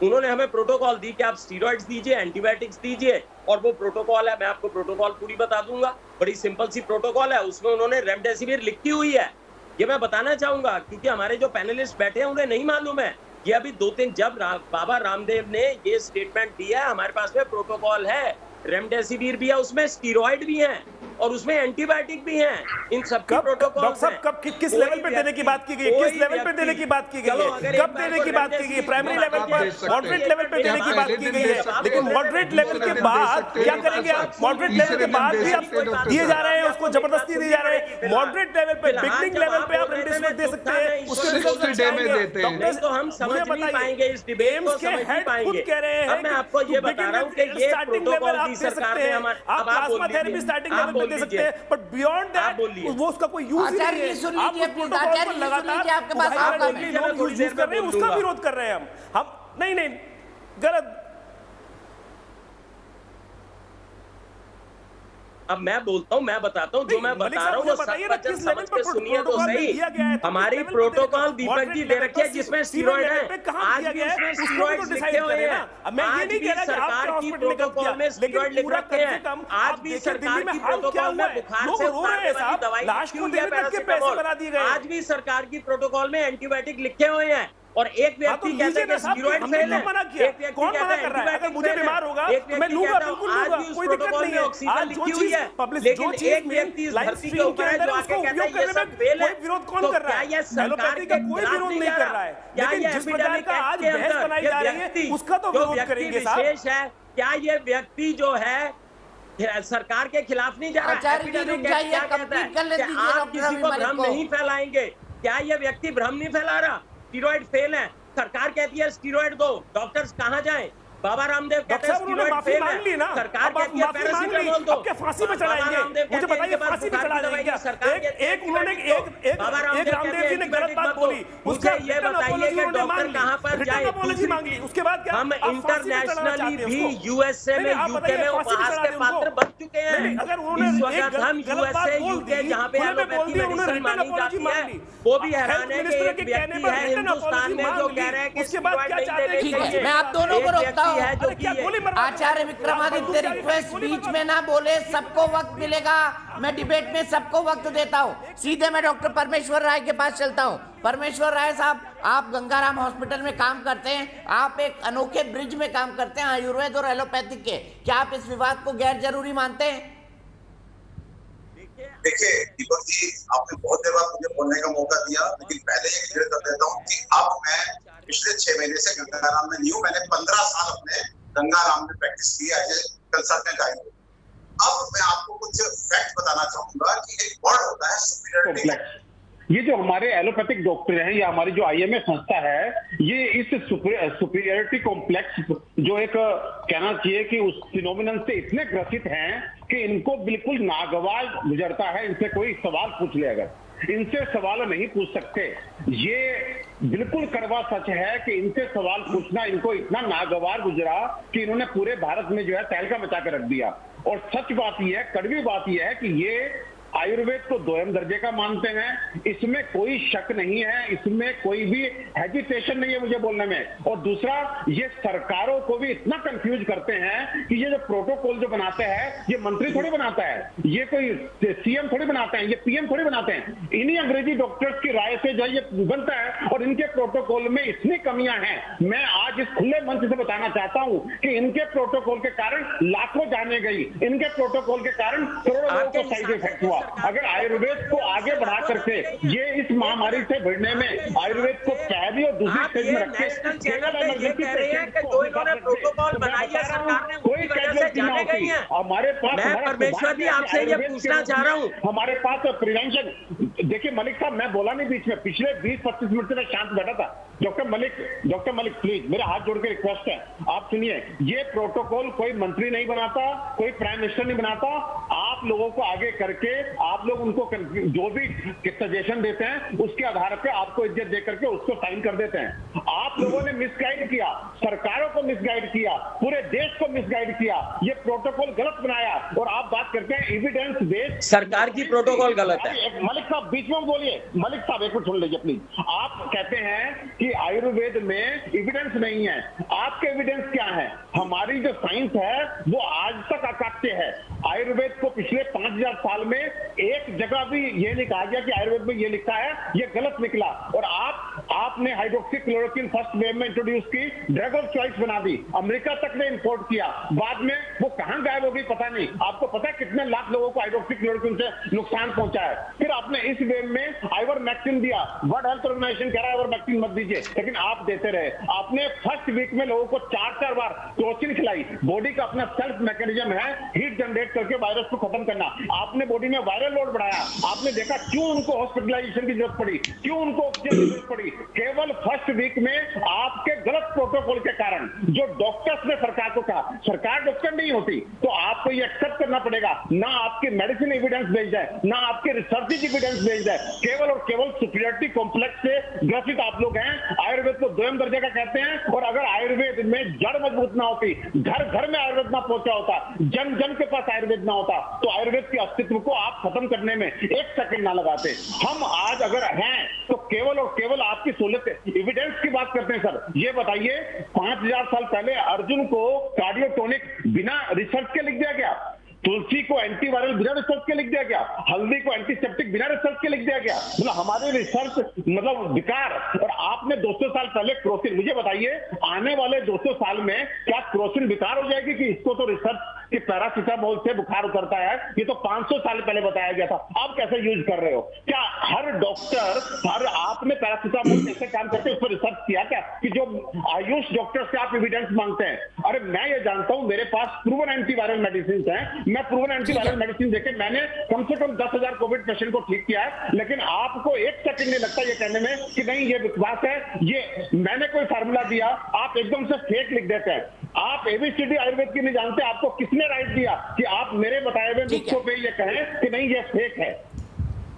उन्होंने हमें प्रोटोकॉल दी कि आप स्टीरॉइड्स दीजिए, एंटीबायोटिक्स दीजिए, और वो प्रोटोकॉल है, मैं आपको प्रोटोकॉल पूरी बता दूंगा। बड़ी सिंपल सी प्रोटोकॉल है, उसमें उन्होंने रेमडेसिविर लिखी हुई है। ये मैं बताना चाहूंगा क्योंकि हमारे जो पैनलिस्ट बैठे हैं उन्हें नहीं मालूम है। ये अभी 2-3 जब बाबा रामदेव ने ये स्टेटमेंट दिया है, हमारे पास में प्रोटोकॉल है, रेमडेसिविर भी है, उसमें स्टीरॉइड भी है, और उसमें एंटीबायोटिक भी हैं। इन सबके प्रोटोकॉल डॉक्टर साहब कब किस लेवल पे देने की बात की गई है, किस लेवल पे देने की बात की गई है, कब देने की बात की गई है? प्राइमरी लेवल पर, मॉडरेट लेवल पे देने की बात की गई है, लेकिन मॉडरेट लेवल के बाद क्या करेंगे आप? मॉडरेट लेवल के बाद भी आप दिए जा रहे हैं, उसको जबरदस्ती दिए जा रहे हैं। मॉडरेट लेवल पे, बिगनिंग लेवल पे आप रेमडेसिविर दे सकते हैं, उसके रिजल्ट अच्छे आएंगे। डॉक्टर तो हम समझ नहीं पाएंगे इस डिबेट को, समझ नहीं पाएंगे। कह रहे हैं, अब मैं आपको ये बता रहा हूँ कि ये प्रोटोकॉल भी सरकार ने हमारे, आप प्लाज्मा थेरेपी स्टार्टिंग लेवल पे दे सकते हैं, बट बियॉन्ड दैट वो उसका कोई यूज ही नहीं है। सुन लीजिए प्लीज, आचार्य जी सुन लीजिए, आपके पास लोग यूज कर रहे हैं, उसका विरोध कर रहे हैं हम नहीं गलत। अब मैं बोलता हूँ, मैं बताता हूँ, जो मैं बता रहा हूँ वो सब समझ के सुनिए तो सही। हमारी प्रोटोकॉल दीपक जी दे रखी है जिसमें स्टीरॉइड है, आज भी उसमें स्टीरॉइड लिखे हुए हैं। आज भी सरकार की प्रोटोकॉल में स्टीरॉइड लिख रखे हैं। आज भी सरकार की प्रोटोकॉल में बुखार से उतारने वाली दवाई लिखी हुई है पैरासिटामोल। आज भी सरकार की प्रोटोकॉल में एंटीबायोटिक लिखे हुए हैं। और एक व्यक्ति कहता है कि स्टीरॉइड फेल है, एक व्यक्ति कहता है एंटीबायोटिक मुझे बीमार होगा एक व्यक्ति कहता है आज भी उस प्रोटोकॉल में ऑक्सीजन लिखी हुई है, लेकिन एक व्यक्ति इस धरती के ऊपर है जो आके कहता है ये सब फेल है। विरोध कौन कर रहा है? क्या ये सरकार के कोई विरोध नहीं कर रहा है, क्या ये एपिडेमिक एक्ट के अंदर ये व्यक्ति उसका तो विरोध करेंगे साहब। विशेष है, क्या ये व्यक्ति जो है सरकार के खिलाफ नहीं जा रहा है? एपिडेमिक एक्ट क्या कहता है कि आप किसी को भ्रम नहीं फैलाएंगे? क्या ये व्यक्ति भ्रम नहीं फैला रहा? स्टीरॉइड फेल है, सरकार कहती है स्टीरॉइड दो, डॉक्टर्स कहां जाएं? बाबा रामदेव कहते हैं स्टीरॉइड फेल है, सरकार कहती है पैरासिटामोल दो, फांसी पे चढ़ाएंगे। मुझे बताइए फांसी पे चढ़ा देंगे क्या? एक उन्होंने एक रामदेव जी ने गलत बात बोली, मुझे ये बताइए कि डॉक्टर कहां पर जाए? मांगी, उसके बाद क्या हम इंटरनेशनली भी यूएसए में, यूके में उपहास के पात्र बन चुके हैं। इस वक्त हम यूएसए, यूके जहां पे एलोपैथी मेडिसिन मानी जाती है, वो भी हैरान है कि एक व्यक्ति है हिंदुस्तान में जो कह रहे हैं कि स्टीरॉइड नहीं देने चाहिए। मैं आप दोनों को रोकता हूं। है आचार्य विक्रमादित्य रिक्वेस्ट बीच में ना बोले, सबको वक्त मिलेगा। मैं डिबेट में सबको वक्त देता हूं। सीधे मैं डॉक्टर परमेश्वर राय के पास चलता हूं। परमेश्वर राय साहब, आप गंगाराम हॉस्पिटल में काम करते हैं, आप एक अनोखे ब्रिज में काम करते हैं आयुर्वेद और एलोपैथिक के। क्या आप इस विवाद को गैर जरूरी मानते हैं? देखिए दीपक जी, आपने बहुत देर बाद मुझे बोलने का मौका दिया, लेकिन पहले ये क्लियर कर देता हूँ कि अब मैं पिछले 6 महीने से गंगाराम में नहीं हूँ। मैंने 15 साल अपने गंगाराम में प्रैक्टिस की एज ए कंसल्टेंट आयुर्वेद। अब मैं आपको कुछ फैक्ट बताना चाहूंगा कि एक वर्ड होता है सुपीरियरिटी। ये जो हमारे एलोपैथिक डॉक्टर हैं या हमारी जो आईएमए संस्था है, ये इस सुपीरियरिटी कॉम्प्लेक्स जो एक कहना चाहिए कि उस फिनोमिनन से इतने ग्रसित हैं कि इनको बिल्कुल नागवार गुजरता है। इनसे कोई सवाल पूछ ले, अगर इनसे सवाल नहीं पूछ सकते, ये बिल्कुल कड़वा सच है कि इनसे सवाल पूछना इनको इतना नागवार गुजरा कि इन्होंने पूरे भारत में जो है तहलका मचा कर रख दिया। और सच बात यह है, कड़वी बात यह है कि ये आयुर्वेद को दोयम दर्जे का मानते हैं, इसमें कोई शक नहीं है, इसमें कोई भी हेजिटेशन नहीं है मुझे बोलने में। और दूसरा, ये सरकारों को भी इतना कंफ्यूज करते हैं कि ये जो प्रोटोकॉल जो बनाते हैं, ये मंत्री थोड़ी बनाता है, ये कोई सीएम थोड़ी बनाते हैं, ये पीएम थोड़ी बनाते हैं। इन्हीं अंग्रेजी डॉक्टर्स की राय से जो ये बनता है और इनके प्रोटोकॉल में इतनी कमियां हैं। मैं आज इस खुले मंच से बताना चाहता हूं कि इनके प्रोटोकॉल के कारण लाखों जाने गई, इनके प्रोटोकॉल के कारण करोड़ों लोगों को साइड इफेक्ट हुआ। अगर आयुर्वेद को आगे बढ़ा करके ये इस महामारी से भिड़ने में आयुर्वेद को पहली और दूसरी स्टेज में रखे, हमारे पास, मैं परमेश्वर जी आपसे ये पूछना चाह रहा हूँ, हमारे पास प्रिवेंशन। देखिए मलिक साहब, मैं बोला नहीं बीच में, पिछले 20-25 मिनट से मैं शांत बैठा था। डॉक्टर मलिक प्लीज, मेरा हाथ जोड़ के रिक्वेस्ट है, आप सुनिए। ये प्रोटोकॉल कोई मंत्री नहीं बनाता, कोई प्राइम मिनिस्टर नहीं बनाता। आप लोगों को आगे करके आप लोग उनको जो भी सजेशन देते हैं उसके आधार पे आपको इज्जत दे करके उसको साइन कर देते हैं। आप लोगों ने मिसगाइड किया, सरकारों को मिसगाइड किया, पूरे देश को मिसगाइड किया, ये प्रोटोकॉल गलत बनाया। और आप बात करते हैं एविडेंस बेस्ड, सरकार की प्रोटोकॉल गलत है। मलिक साहब बीच में बोलिए, मलिक साहब एक मिनट सुन लीजिए प्लीज। आप कहते हैं कि आयुर्वेद में एविडेंस नहीं है, आपके एविडेंस क्या है? हमारी जो साइंस है वो आज तक अकाट्य है। आयुर्वेद को पिछले 5000 साल में एक जगह भी ये नहीं कहा गया कि आयुर्वेद में ये लिखा है, ये गलत निकला। और आपने हाइड्रोक्सीक्लोरोक्विन फर्स्ट वेव में इंट्रोड्यूस की, ड्रग ऑफ चॉइस बना दी, अमेरिका तक ने इंपोर्ट किया, बाद में वो कहां गायब हो गई पता नहीं। आपको पता है कितने लाख लोगों को हाइड्रोक्सीक्लोरोक्विन से नुकसान पहुंचा है। फिर आपने इस वेव में आइवरमेक्टिन दिया, वर्ल्ड हेल्थ ऑर्गेनाइजेशन कह रहा है आइवरमेक्टिन मत दीजिए, लेकिन आप देते रहे। आपने फर्स्ट वीक में लोगों को 4 बार क्रोसिन खिलाई। बॉडी का अपना सेल्फ मैकेनिज्म है हीट जनरेट करके वायरस को खत्म करना। आपने बॉडी में वायरल लोड बढ़ाया, आपने देखा क्यों उनको हॉस्पिटलाइजेशन की जरूरत पड़ी, क्यों उनको ऑक्सीजन की जरूरत पड़ी, केवल फर्स्ट वीक में आपके गलत प्रोटोकॉल के कारण। जो डॉक्टर्स ने सरकार को कहा, सरकार डॉक्टर नहीं होती, तो आपको ये एक्सेप्ट करना पड़ेगा। ना आपके मेडिसिन एविडेंस भेज जाए, ना आपके रिसर्च एविडेंस भेज जाए, केवल और केवल सुपीरियरिटी कॉम्प्लेक्स से ग्रसित आप लोग हैं। आयुर्वेद को 2 दर्जे का कहते हैं, और अगर आयुर्वेद में जड़ मजबूत ना होती, घर घर में आयुर्वेद ना पहुंचा होता, जन जन के पास आयुर्वेद ना होता, तो आयुर्वेद के अस्तित्व को आप खत्म करने में 1 सेकंड ना लगाते। हम आज अगर हैं तो केवल और केवल आपकी सहूलियत, एविडेंस की बात करते हैं सर। ये बताइए 5000 साल पहले अर्जुन को कार्डियोटोनिक बिना रिसर्च के लिख दिया गया, तुलसी को एंटीवायरल बिना रिसर्च के लिख दिया गया, हल्दी को एंटीसेप्टिक बिना रिसर्च के लिख दिया गया। मतलब हमारे रिसर्च मतलब विकार। और आपने 200 साल पहले क्रोसिन, मुझे बताइए आने वाले 200 साल में क्या क्रोसिन विकार हो जाएगी कि इसको तो रिसर्च कि पैरासिटामोल से बुखार उतरता है, ये तो 500 साल पहले बताया गया था। आप कैसे यूज कर रहे हो? क्या हर डॉक्टर, हर आपने पैरासिटामोल कैसे काम करते हैं उस पर रिसर्च किया क्या? कि जो आयुष डॉक्टर से आप एविडेंस मांगते हैं। अरे मैं ये जानता हूं, मेरे पास प्रूवन एंटीवायरल मेडिसिन हैं, मैं प्रूवन एंटीवायरल मेडिसिन देके मैंने कम से कम 10,000 कोविड पेशेंट को ठीक किया है, लेकिन आपको 1 सेकंड नहीं लगता ये कहने में कि नहीं ये विश्वास है, ये मैंने कोई फार्मूला दिया, आप एकदम से फेक लिख देते हैं। आप एबीसीडी आयुर्वेद की नहीं जानते, आपको किसने राइट दिया कि आप मेरे बताए हुए नुस्खों पे ये कहें कि नहीं ये फेक है?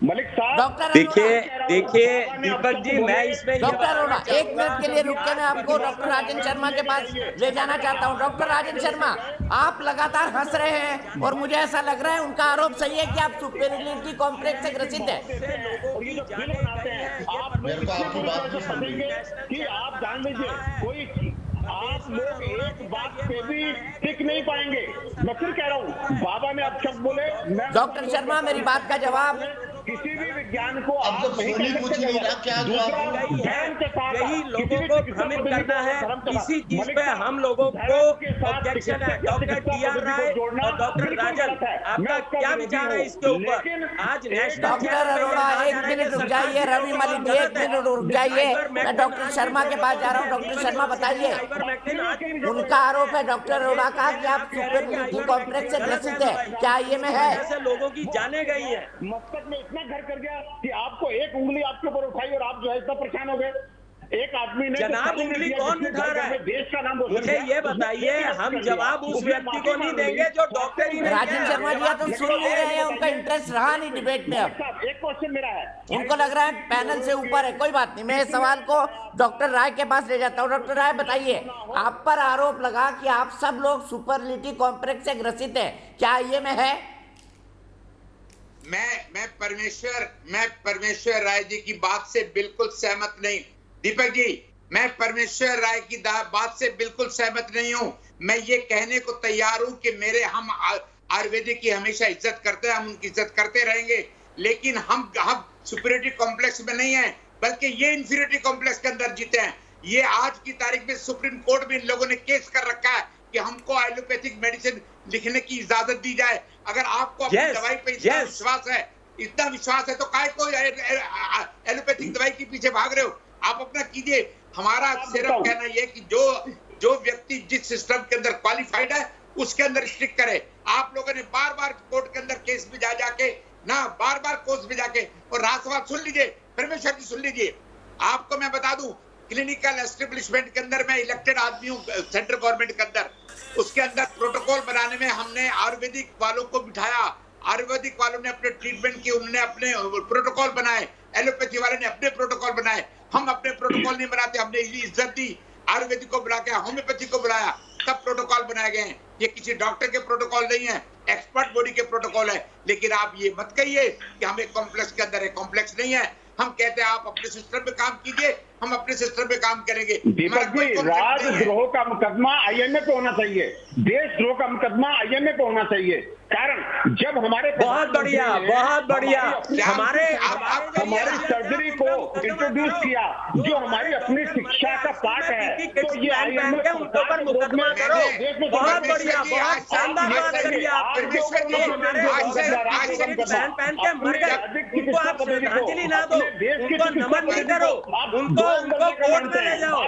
मलिक साहब देखिए दीपक जी, मैं इसमें डॉक्टर अरोड़ा 1 मिनट के लिए रुक के मैं आपको डॉक्टर राजन शर्मा के पास ले जाना चाहता हूं। डॉक्टर राजन शर्मा, आप लगातार हंस रहे हैं और मुझे ऐसा लग रहा है उनका आरोप सही है कि आप सुपीरियरिटी कॉम्प्लेक्स से ग्रसित हैं। मेरे को आपकी बात नहीं समझ कि आप जान लीजिए कोई आप लोग एक बात पे भी टिक नहीं पाएंगे। मैं फिर कह रहा हूँ, बाबा ने अब शब्द बोले। डॉक्टर शर्मा मेरी बात का जवाब, किसी भी विज्ञान को अब जब सोनी पूछ नहीं रहा क्या जवाब? यही लोगों को भ्रमित करना है, इसी चीज पे हम लोगों को ऑब्जेक्शन है। Doctor TR. राय और डॉक्टर राजन, आपका क्या विचार है इसके ऊपर? आज नेशनल डॉक्टर अरोड़ा 1 मिनट रुक जाइए, रवि मलिक 1 मिनट रुक जाइए, मैं डॉक्टर शर्मा के पास जा रहा हूँ। डॉक्टर शर्मा बताइए, उनका आरोप है डॉक्टर अरोड़ा का कि आप सुपीरियरिटी कॉम्प्लेक्स से ग्रसित है, क्या ये में है? ऐसे लोगों की जाने गई है, मस्तक में इतना घर कर गया कि आपको एक उंगली आपके ऊपर उठाई और आप जो है इतना परेशान हो गए। एक आदमी ने जनाब उंगली कौन उठा रहा है? देश का नाम मुझे ये बताइए, हम जवाब उस व्यक्ति को नहीं देंगे जो डॉक्टर ही नहीं। राजन शर्मा जी तो सुन नहीं रहे हैं, उनका इंटरेस्ट रहा नहीं डिबेट में। अब एक क्वेश्चन मेरा है, उनको लग रहा है पैनल से ऊपर है। कोई बात नहीं, मैं इस सवाल को डॉक्टर राय के पास ले जाता हूँ। डॉक्टर राय बताइए, आप पर आरोप लगा कि आप सब लोग सुपीरियरिटी कॉम्प्लेक्स से ग्रसित है, क्या ये में है? मैं परमेश्वर राय जी की बात से बिल्कुल सहमत नहीं। दीपक जी, मैं परमेश्वर राय की बात से बिल्कुल सहमत नहीं हूं। मैं ये कहने को तैयार हूं कि हम आयुर्वेदिक की हमेशा इज्जत करते हैं, हम उनकी इज्जत करते रहेंगे, लेकिन हम सुपीरियरिटी कॉम्प्लेक्स में नहीं है, बल्कि ये इंफीरियरिटी कॉम्प्लेक्स के अंदर जीते हैं। ये आज की तारीख में सुप्रीम कोर्ट में इन लोगों ने केस कर रखा है कि हमको एलोपैथिक मेडिसिन लिखने की इजाजत दी जाए। अगर आपको अपनी दवाई पे इतना विश्वास है तो काय को एलोपैथिक दवाई के पीछे भाग रहे हो? आप अपना कीजिए। हमारा सिर्फ कहना यह कि जो व्यक्ति जिस सिस्टम के अंदर क्वालिफाइड है उसके अंदर स्ट्रिक्ट करे। आप लोगों ने बार बार कोर्ट के अंदर केस में जाके बार बार कोर्ट में जाके, और रात सवाल सुन लीजिए, परमेश्वर जी सुन लीजिए, आपको मैं बता दूं, क्लिनिकल एस्टेब्लिशमेंट के अंदर मैं इलेक्टेड आदमी हूँ सेंट्रल गवर्नमेंट के अंदर, उसके अंदर प्रोटोकॉल बनाने में हमने आयुर्वेदिक वालों को बिठाया, आयुर्वेदिक वालों ने अपने ट्रीटमेंट की, उन्होंने अपने प्रोटोकॉल बनाए, एलोपैथी वाले ने अपने प्रोटोकॉल बनाए। हम अपने प्रोटोकॉल नहीं बनाते, हमने इज्जत दी, आयुर्वेदिक को बुला के होम्योपैथी को बुलाया, तब प्रोटोकॉल बनाए गए हैं। ये किसी डॉक्टर के प्रोटोकॉल नहीं है, एक्सपर्ट बॉडी के प्रोटोकॉल है। लेकिन आप ये मत कहिए कि हम एक कॉम्प्लेक्स के अंदर है, कॉम्प्लेक्स नहीं है। हम कहते हैं आप अपने सिस्टम पे काम कीजिए, हम अपने सिस्टम पे काम करेंगे। दीपक जी, राजद्रोह का मुकदमा आईएमए पे होना चाहिए, देशद्रोह का मुकदमा आईएमए पे होना चाहिए। कारण जब हमारे बहुत बढ़िया हमारे सर्जरी को इंट्रोड्यूस किया, जो हमारी अपनी शिक्षा का पार्ट है, तो ये आईएमए उनके ऊपर मुकदमा करो। बहुत बढ़िया, बहुत शानदार बात करी आपने। पहन के मर गए, उनको आप श्रद्धांजलि ना दो, उनको नमन नहीं करो, उनको कोर्ट में ले जाओ। और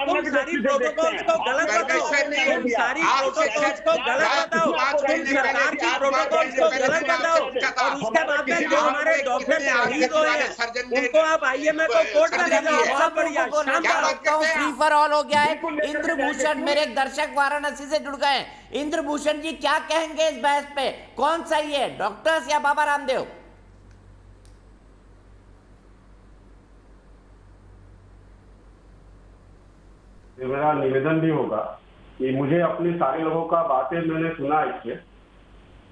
तुम सारी प्रोटोकॉल्स को गलत बताओ, तुम सारी प्रोटोकॉल्स को गलत बताओ, तुम सरकार की प्रोटोकॉल्स को गलत बताओ। और उसके बाद में जो हमारे डॉक्टर शहीद हुए हैं उनको आप आईएमए को कोर्ट में ले जाओ। बहुत बढ़िया, फ्री फॉर ऑल हो गया है। इंद्रभूषण मेरे एक दर्शक वाराणसी से जुड़ गए हैं। इंद्रभूषण जी क्या कहेंगे इस बहस पे, कौन सही है, डॉक्टर्स या बाबा रामदेव? मेरा निवेदन भी होगा कि मुझे अपने सारे लोगों का बातें मैंने सुना इससे,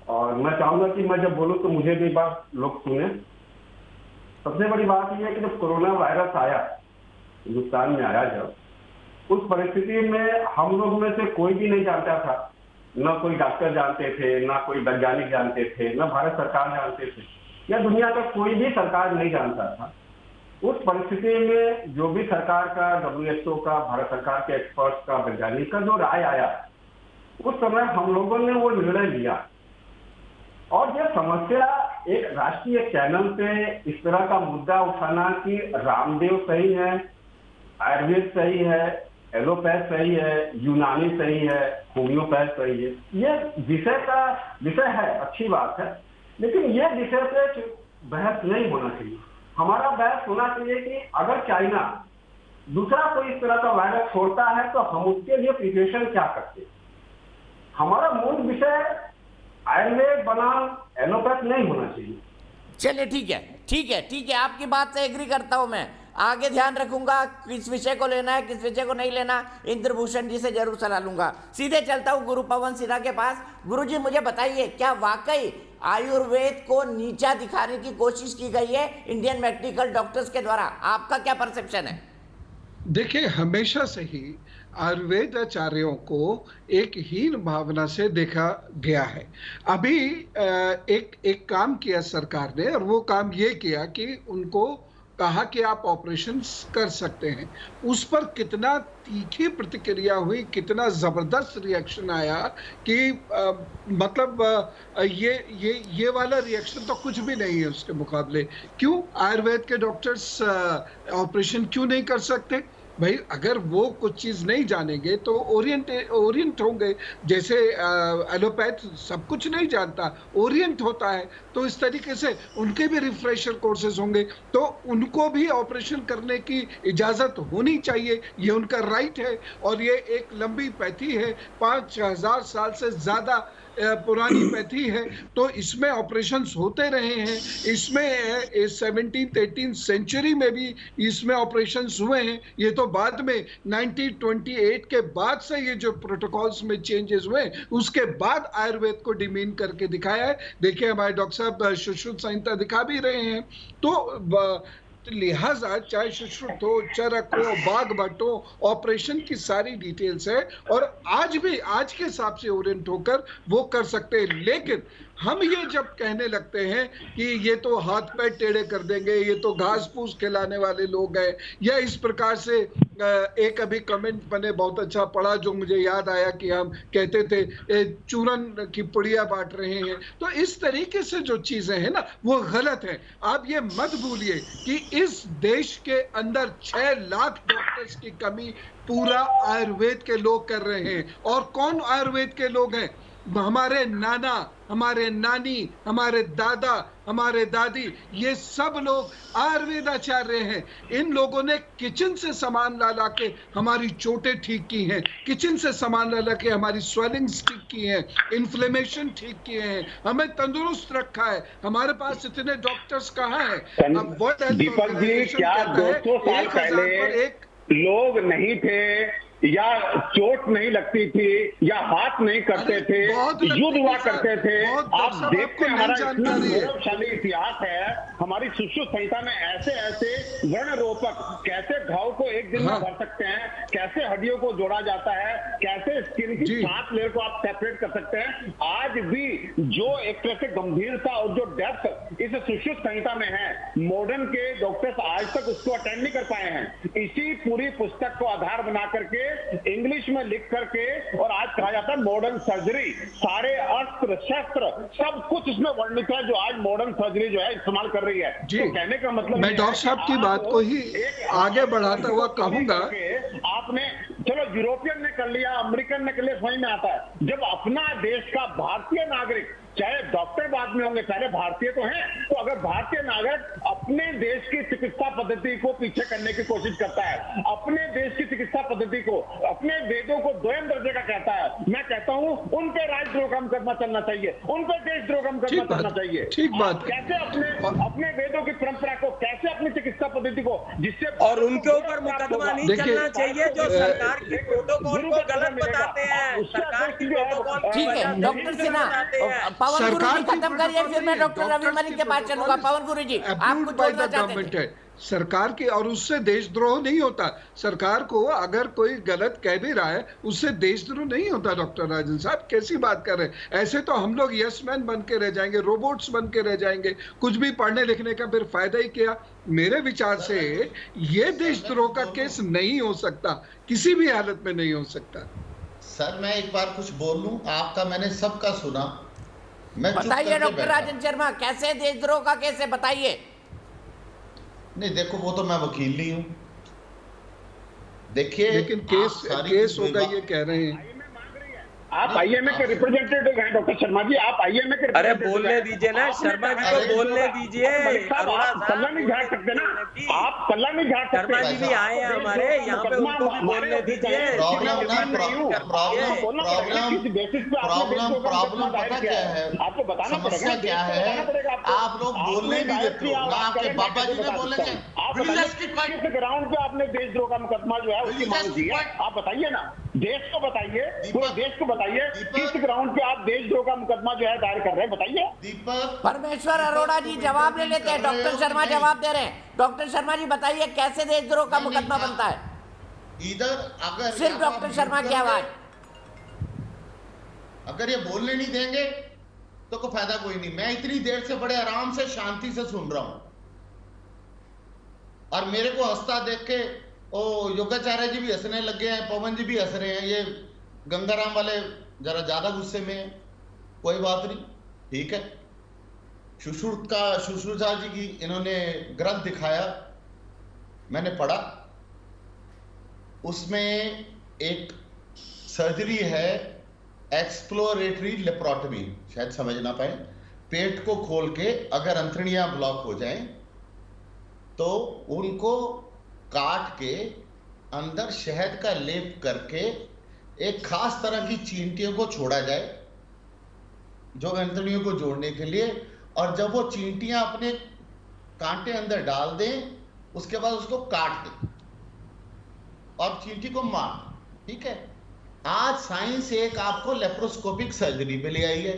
और मैं चाहूंगा कि मैं जब बोलूं तो मुझे भी बात लोग सुने। सबसे बड़ी बात यह है कि जब कोरोना वायरस आया, हिंदुस्तान में आया, जब उस परिस्थिति में हम लोग में से कोई भी नहीं जानता था, न कोई डॉक्टर जानते थे, ना कोई वैज्ञानिक जानते थे, न भारत सरकार जानते थे, या दुनिया का कोई भी सरकार नहीं जानता था। उस परिस्थिति में जो भी सरकार का, WHO का, भारत सरकार के एक्सपर्ट्स का, वैज्ञानिक का जो राय आया, उस समय हम लोगों ने वो निर्णय लिया। और यह समस्या एक राष्ट्रीय चैनल पे इस तरह का मुद्दा उठाना कि रामदेव सही है, आयुर्वेद सही है, एलोपैथ सही है, यूनानी सही है, होम्योपैथ सही है, यह विषय है, अच्छी बात है, लेकिन यह विषय पे बहस नहीं होना चाहिए। हमारा बहस होना चाहिए कि अगर चाइना दूसरा कोई इस तरह का वायरस छोड़ता है तो हम उसके लिए प्रिपरेशन क्या करते हैं। हमारा मूल विषय आयुर्वेद बनाम एलोपैथ नहीं होना चाहिए। चलिए ठीक है, आपकी बात से एग्री करता हूं मैं। आगे ध्यान रखूंगा किस विषय को लेना है, किस विषय को नहीं लेना। इंद्रभूषण जी से जरूर सलाह लूंगा। सीधे चलता हूं गुरु पवन सिन्हा के पास। गुरु जी मुझे बताइए, क्या वाकई आयुर्वेद को नीचा दिखाने की कोशिश की गई है इंडियन मेडिकल डॉक्टर्स के द्वारा? आपका क्या परसेप्शन है? देखिए, हमेशा से ही आयुर्वेद आचार्यों को एक हीन भावना से देखा गया है। अभी एक काम किया सरकार ने, और वो काम ये किया कि उनको कहा कि आप ऑपरेशन कर सकते हैं। उस पर कितना तीखी प्रतिक्रिया हुई, कितना जबरदस्त रिएक्शन आया कि मतलब ये वाला रिएक्शन तो कुछ भी नहीं है उसके मुकाबले। क्यों आयुर्वेद के डॉक्टर्स ऑपरेशन क्यों नहीं कर सकते? भाई, अगर वो कुछ चीज़ नहीं जानेंगे तो ओरिएंट होंगे। जैसे एलोपैथ सब कुछ नहीं जानता, ओरिएंट होता है, तो इस तरीके से उनके भी रिफ्रेशर कोर्सेज होंगे, तो उनको भी ऑपरेशन करने की इजाज़त होनी चाहिए। ये उनका राइट है, और ये एक लंबी पैथी है, 5000 साल से ज़्यादा पुरानी पैथी है, तो इसमें ऑपरेशंस होते रहे हैं। इसमें 17th 18th सेंचुरी में भी इसमें ऑपरेशंस हुए हैं। ये तो बाद में 1928 के बाद से ये जो प्रोटोकॉल्स में चेंजेस हुए, उसके बाद आयुर्वेद को डिमीन करके दिखाया है। देखिए, हमारे डॉक्टर साहब सुश्रुत संहिता दिखा भी रहे हैं। तो लिहाजा चाहे सुश्रुत हो, चरक हो, बागभट हो, ऑपरेशन की सारी डिटेल्स है, और आज के हिसाब से ओरिएंट होकर वो कर सकते हैं। लेकिन हम ये जब कहने लगते हैं कि ये तो हाथ पैर टेढ़े कर देंगे, ये तो घास फूस खिलाने वाले लोग हैं, या इस प्रकार से एक अभी कमेंट मैंने बहुत अच्छा पढ़ा जो मुझे याद आया कि हम कहते थे चूरन की पुड़िया बांट रहे हैं। तो इस तरीके से जो चीजें हैं ना, वो गलत है। आप ये मत भूलिए कि इस देश के अंदर 6 लाख डॉक्टर्स की कमी पूरा आयुर्वेद के लोग कर रहे हैं। और कौन आयुर्वेद के लोग हैं? हमारे नाना, हमारे नानी, हमारे दादा, हमारे दादी, ये सब लोग आयुर्वेदाचार्य हैं। इन लोगों ने किचन से सामान ला के हमारी चोटें ठीक की हैं, किचन से सामान ला के हमारी स्वेलिंग्स ठीक की हैं, इन्फ्लेमेशन ठीक किए हैं, हमें तंदुरुस्त रखा है। हमारे पास इतने डॉक्टर्स कहाँ हैं? दीपक जी, क्या 200 साल पहले लोग नहीं थे या चोट नहीं लगती थी या हाथ नहीं करते थे, युद्ध हुआ करते थे। आप देखते हैं हमारा इतना गौरवशाली इतिहास है, हमारी सुश्रुत संहिता में ऐसे ऐसे वर्णरोपक कैसे घाव को एक दिन में भर सकते हैं, कैसे हड्डियों को जोड़ा जाता है, कैसे स्किन की 7 लेयर को आप सेपरेट कर सकते हैं। आज भी जो एक तरह से गंभीरता और जो डेप्थ इस सुश्रुत संहिता में है, मॉडर्न के डॉक्टर्स आज तक उसको अटेंड नहीं कर पाए हैं। इसी पूरी पुस्तक को आधार बना करके इंग्लिश में लिख करके, और आज कहा जाता है मॉडर्न सर्जरी, सारे अस्त्र शस्त्र सब कुछ इसमें वर्णित है जो आज मॉडर्न सर्जरी जो है इस्तेमाल कर रही है। तो कहने का मतलब मैं डॉक्टर साहब की बात को ही आगे बढ़ाता हुआ कहूंगा, आपने चलो यूरोपियन ने कर लिया, अमेरिकन ने कर लिया, समझ में आता है। जब अपना देश का भारतीय नागरिक, चाहे डॉक्टर बाद में होंगे, पहले भारतीय तो हैं, तो अगर भारतीय नागरिक अपने देश की चिकित्सा पद्धति को पीछे करने की कोशिश करता है, अपने देश की चिकित्सा पद्धति को, अपने वेदों को दोयम दर्जे का कहता है, मैं कहता हूं उन पे राजद्रोह का मुकदमा चलना चाहिए, उन पे देशद्रोह का मुकदमा चलना चाहिए। ठीक बात। कैसे अपने वेदों की परंपरा को, कैसे अपनी चिकित्सा पद्धति को, जिससे और उनके ऊपर मुकदमा नहीं चलना चाहिए जो सरकार की प्रोटोकॉल को गलत बताते हैं। सरकार की प्रोटोकॉल ठीक है डॉक्टर सिन्हा, पवन गुरु जी खत्म करिए, फिर मैं डॉक्टर रवि मलिक के पास चलूंगा। पवन गुरु जी आप कुछ बोलना चाहते थे? सरकार की, और उससे देशद्रोह नहीं होता। सरकार को अगर कोई गलत कह भी रहा है उससे देशद्रोह नहीं होता। डॉक्टर राजन साहब कैसी बात कर रहे हैं? ऐसे तो हम लोग यस मैन बन के रह जाएंगे, रोबोट्स बन के रह जाएंगे, कुछ भी पढ़ने लिखने का फिर फायदा ही क्या। मेरे विचार से ये देशद्रोह का केस नहीं हो सकता, किसी भी हालत में नहीं हो सकता। सर मैं एक बार कुछ बोल लूं, आपका मैंने सबका सुना, मैं बताइए डॉक्टर राजन शर्मा, कैसे देशद्रोह का केस है, बताइए। नहीं देखो वो तो मैं वकील नहीं हूं, देखिए लेकिन केस होगा ये कह रहे हैं। आप आईएमए के रिप्रेजेंटेटिव हैं डॉक्टर शर्मा जी, आप आईएमए के, अरे बोलने दीजिए ना शर्मा जी को, बोलने दीजिए। पल्ला नहीं झाड़ सकते ना, आप पल्ला नहीं झाड़ सकते। शर्मा जी भी आए हैं हमारे यहाँ पे, उनको भी बोलने दीजिए। प्रॉब्लम पता क्या है, आपको बताना समस्या क्या है, आप लोग बोलने नहीं देते हो ना, आपके बाबा जी ने बोलेंगे। किस ग्राउंड पे आपने देशद्रोह का मुकदमा जो है उसकी मांग की है, आप बताइए ना, देश को बताइए, पूरे देश को बताइए किस ग्राउंड पे आप देशद्रोह का मुकदमा जो है दायर कर रहे हैं, बताइए। दीपक परमेश्वर अरोड़ा जी जवाब ले लेते हैं, डॉक्टर शर्मा जवाब दे रहे हैं। डॉक्टर शर्मा जी बताइए कैसे देशद्रोह का मुकदमा बनता है? इधर अगर सिर्फ डॉक्टर शर्मा की आवाज। अगर ये बोलने नहीं देंगे तो कोई फायदा कोई नहीं। मैं इतनी देर से बड़े आराम से शांति से सुन रहा हूं और मेरे को हंसता देख के ओ योगाचार्य जी भी हंसने लग गए हैं, पवन जी भी हंस रहे हैं, ये गंगाराम वाले जरा ज्यादा गुस्से में हैं। कोई बात नहीं, ठीक है। शुश्रूषा जी की इन्होंने ग्रंथ दिखाया, मैंने पढ़ा, उसमें एक सर्जरी है एक्सप्लोरेटरी लेप्रोटमी, शायद समझ ना पाए। पेट को खोल के अगर अंतड़ियां ब्लॉक हो जाएं तो उनको काट के अंदर शहद का लेप करके एक खास तरह की चींटियों को छोड़ा जाए जो अंतड़ियों को जोड़ने के लिए, और जब वो चींटियां अपने कांटे अंदर डाल दें उसके बाद उसको काट दें और चींटी को मार, ठीक है। आज साइंस एक आपको लेप्रोस्कोपिक सर्जरी पे ले आई है।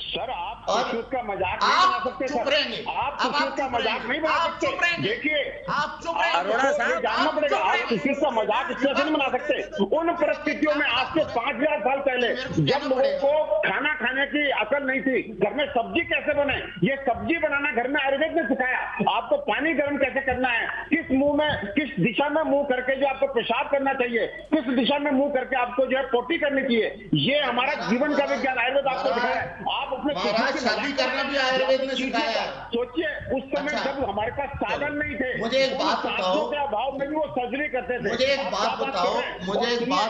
सर आप सुश्रुत का मजाक नहीं बना सकते, चुप रहेंगे, आप सुश्रुत का मजाक नहीं बना सकते। देखिए आप चुप रहेंगे, अरोड़ा साहब जानना पड़ेगा, आप सुश्रुत का मजाक इस तरह से नहीं बना सकते। उन परिस्थितियों में आज से 5000 साल पहले जब लोगों को खाना खाने की अकल नहीं थी, घर में सब्जी कैसे बने, ये सब्जी बनाना घर में आयुर्वेद ने सिखाया। आपको पानी गर्म कैसे करना है, किस मुंह में, किस दिशा में मुंह करके जो आपको पेशाब करना चाहिए, किस दिशा में मुंह करके आपको जो है पोटी करनी चाहिए, ये हमारा जीवन का विज्ञान आयुर्वेद आपको सिखाया है। आप अपने शादी करना भी आयुर्वेद ने सिखाया। सोचिए उस समय जब हमारे पास साधन नहीं थे, मुझे एक बात बताओ, के अभाव में भी वो सर्जरी करते थे। मुझे एक बात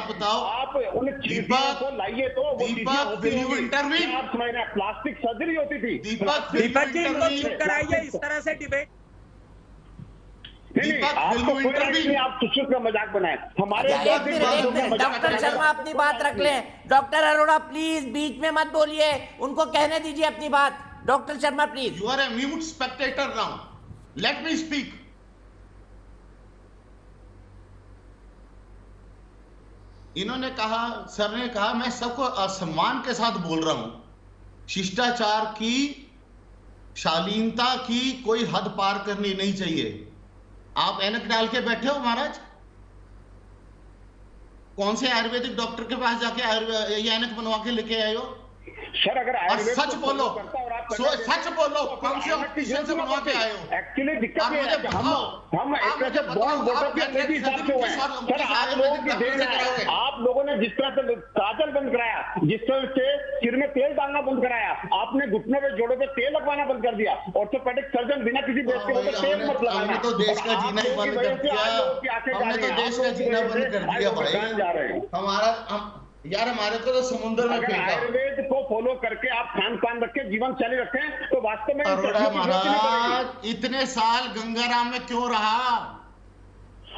बताओ, आप उन चीजों को लाइए तो वो इंटरव्यू आप समझ रहे हैं, प्लास्टिक सर्जरी होती थी। दीपक जी इनको चुप कराइए, इस तरह से डिबेट आप सुश्रुत का मजाक बनाए हमारे। डॉक्टर शर्मा अपनी बात रख लें। डॉक्टर अरोड़ा प्लीज बीच में मत बोलिए, उनको कहने दीजिए अपनी बात। Doctor Sharma please. You are a mute spectator now, let me speak. इन्होंने कहा, सर ने कहा, मैं सबको असम्मान के साथ बोल रहा हूं, शिष्टाचार की, शालीनता की कोई हद पार करनी नहीं चाहिए। आप ऐनक डाल के बैठे हो महाराज, कौन से आयुर्वेदिक डॉक्टर के पास जाके ये ऐनक बनवा के लेके आए हो? सर अगर सच बोलो, सच बोलो, कौन से ऑप्शन से बनवा के आए हो? एक्चुअली दिक्कत ये है कि हम एक तरह से बॉन्ड वोटर के अंग्रेजी हिसाब से हुए हैं। सर आप लोगों की देन है, आप लोगों ने जिस तरह से काजल बंद कराया, जिस तरह से सिर में तेल डालना बंद कराया, आपने घुटनों पे जोड़ों पे तेल लगवाना बंद कर दिया। ऑर्थोपेडिक सर्जन बिना किसी बेस के ऊपर तेल मत लगाना। हमने तो देश का जीना ही बंद कर दिया, हमने तो देश का जीना बंद कर दिया भाई। यार हमारे को तो समुद्र में फेंका। आयुर्वेद को फॉलो करके आप खान पान रखें, जीवन शैली रखें, तो वास्तव में महाराज इतने साल गंगाराम में क्यों रहा?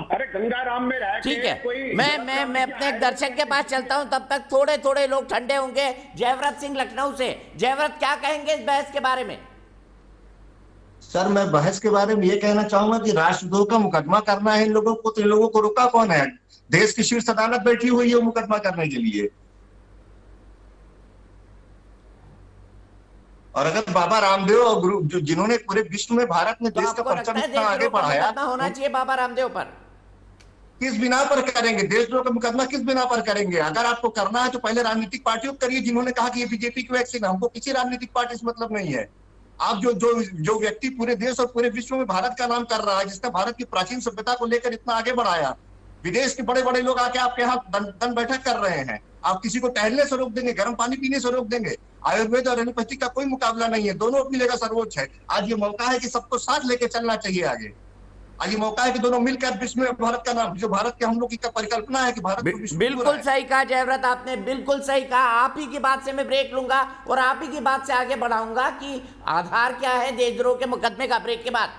अरे गंगाराम में रह ठीक है, मैं अपने एक दर्शक के पास चलता हूं, तब तक थोड़े लोग ठंडे होंगे। जयव्रत सिंह लखनऊ से, जयव्रत क्या कहेंगे इस बहस के बारे में? सर मैं बहस के बारे में ये कहना चाहूंगा कि राष्ट्रद्रोह का मुकदमा करना है इन लोगों को, तो इन लोगों को रोका कौन है? देश की शीर्ष अदालत बैठी हुई है मुकदमा करने के लिए। और अगर बाबा रामदेव और गुरु जिन्होंने पूरे विश्व में भारत में देश का परचम इतना आगे बढ़ाया, होना चाहिए बाबा रामदेव पर? किस बिना पर करेंगे देशद्रोह का मुकदमा? किस बिना पर करेंगे? अगर आपको करना है तो पहले राजनीतिक पार्टियों को करिए, जिन्होंने कहा कि ये बीजेपी की वैक्सीन है। हमको किसी राजनीतिक पार्टी से मतलब नहीं है। आप जो व्यक्ति पूरे देश और पूरे विश्व में भारत का नाम कर रहा है, जिसने भारत की प्राचीन सभ्यता को लेकर इतना आगे बढ़ाया, विदेश के बड़े लोग आके आपके यहाँ दन बैठक कर रहे हैं, आप किसी को टहलने से रोक देंगे, गर्म पानी पीने से रोक देंगे? आयुर्वेद और एलोपैथी का कोई मुकाबला नहीं है, दोनों अपनी जगह सर्वोच्च है। आज ये मौका है कि सबको साथ लेके चलना चाहिए आगे। आज ये मौका है कि दोनों मिलकर विश्व में भारत का नाम, जो भारत के हम लोग की परिकल्पना है कि भारत बिल्कुल सही कहा जयव्रत, आपने बिल्कुल सही कहा। आप ही की बात से मैं ब्रेक लूंगा और आप ही की बात से आगे बढ़ाऊंगा कि आधार क्या है देशद्रोह के मुकदमे का, ब्रेक के बाद।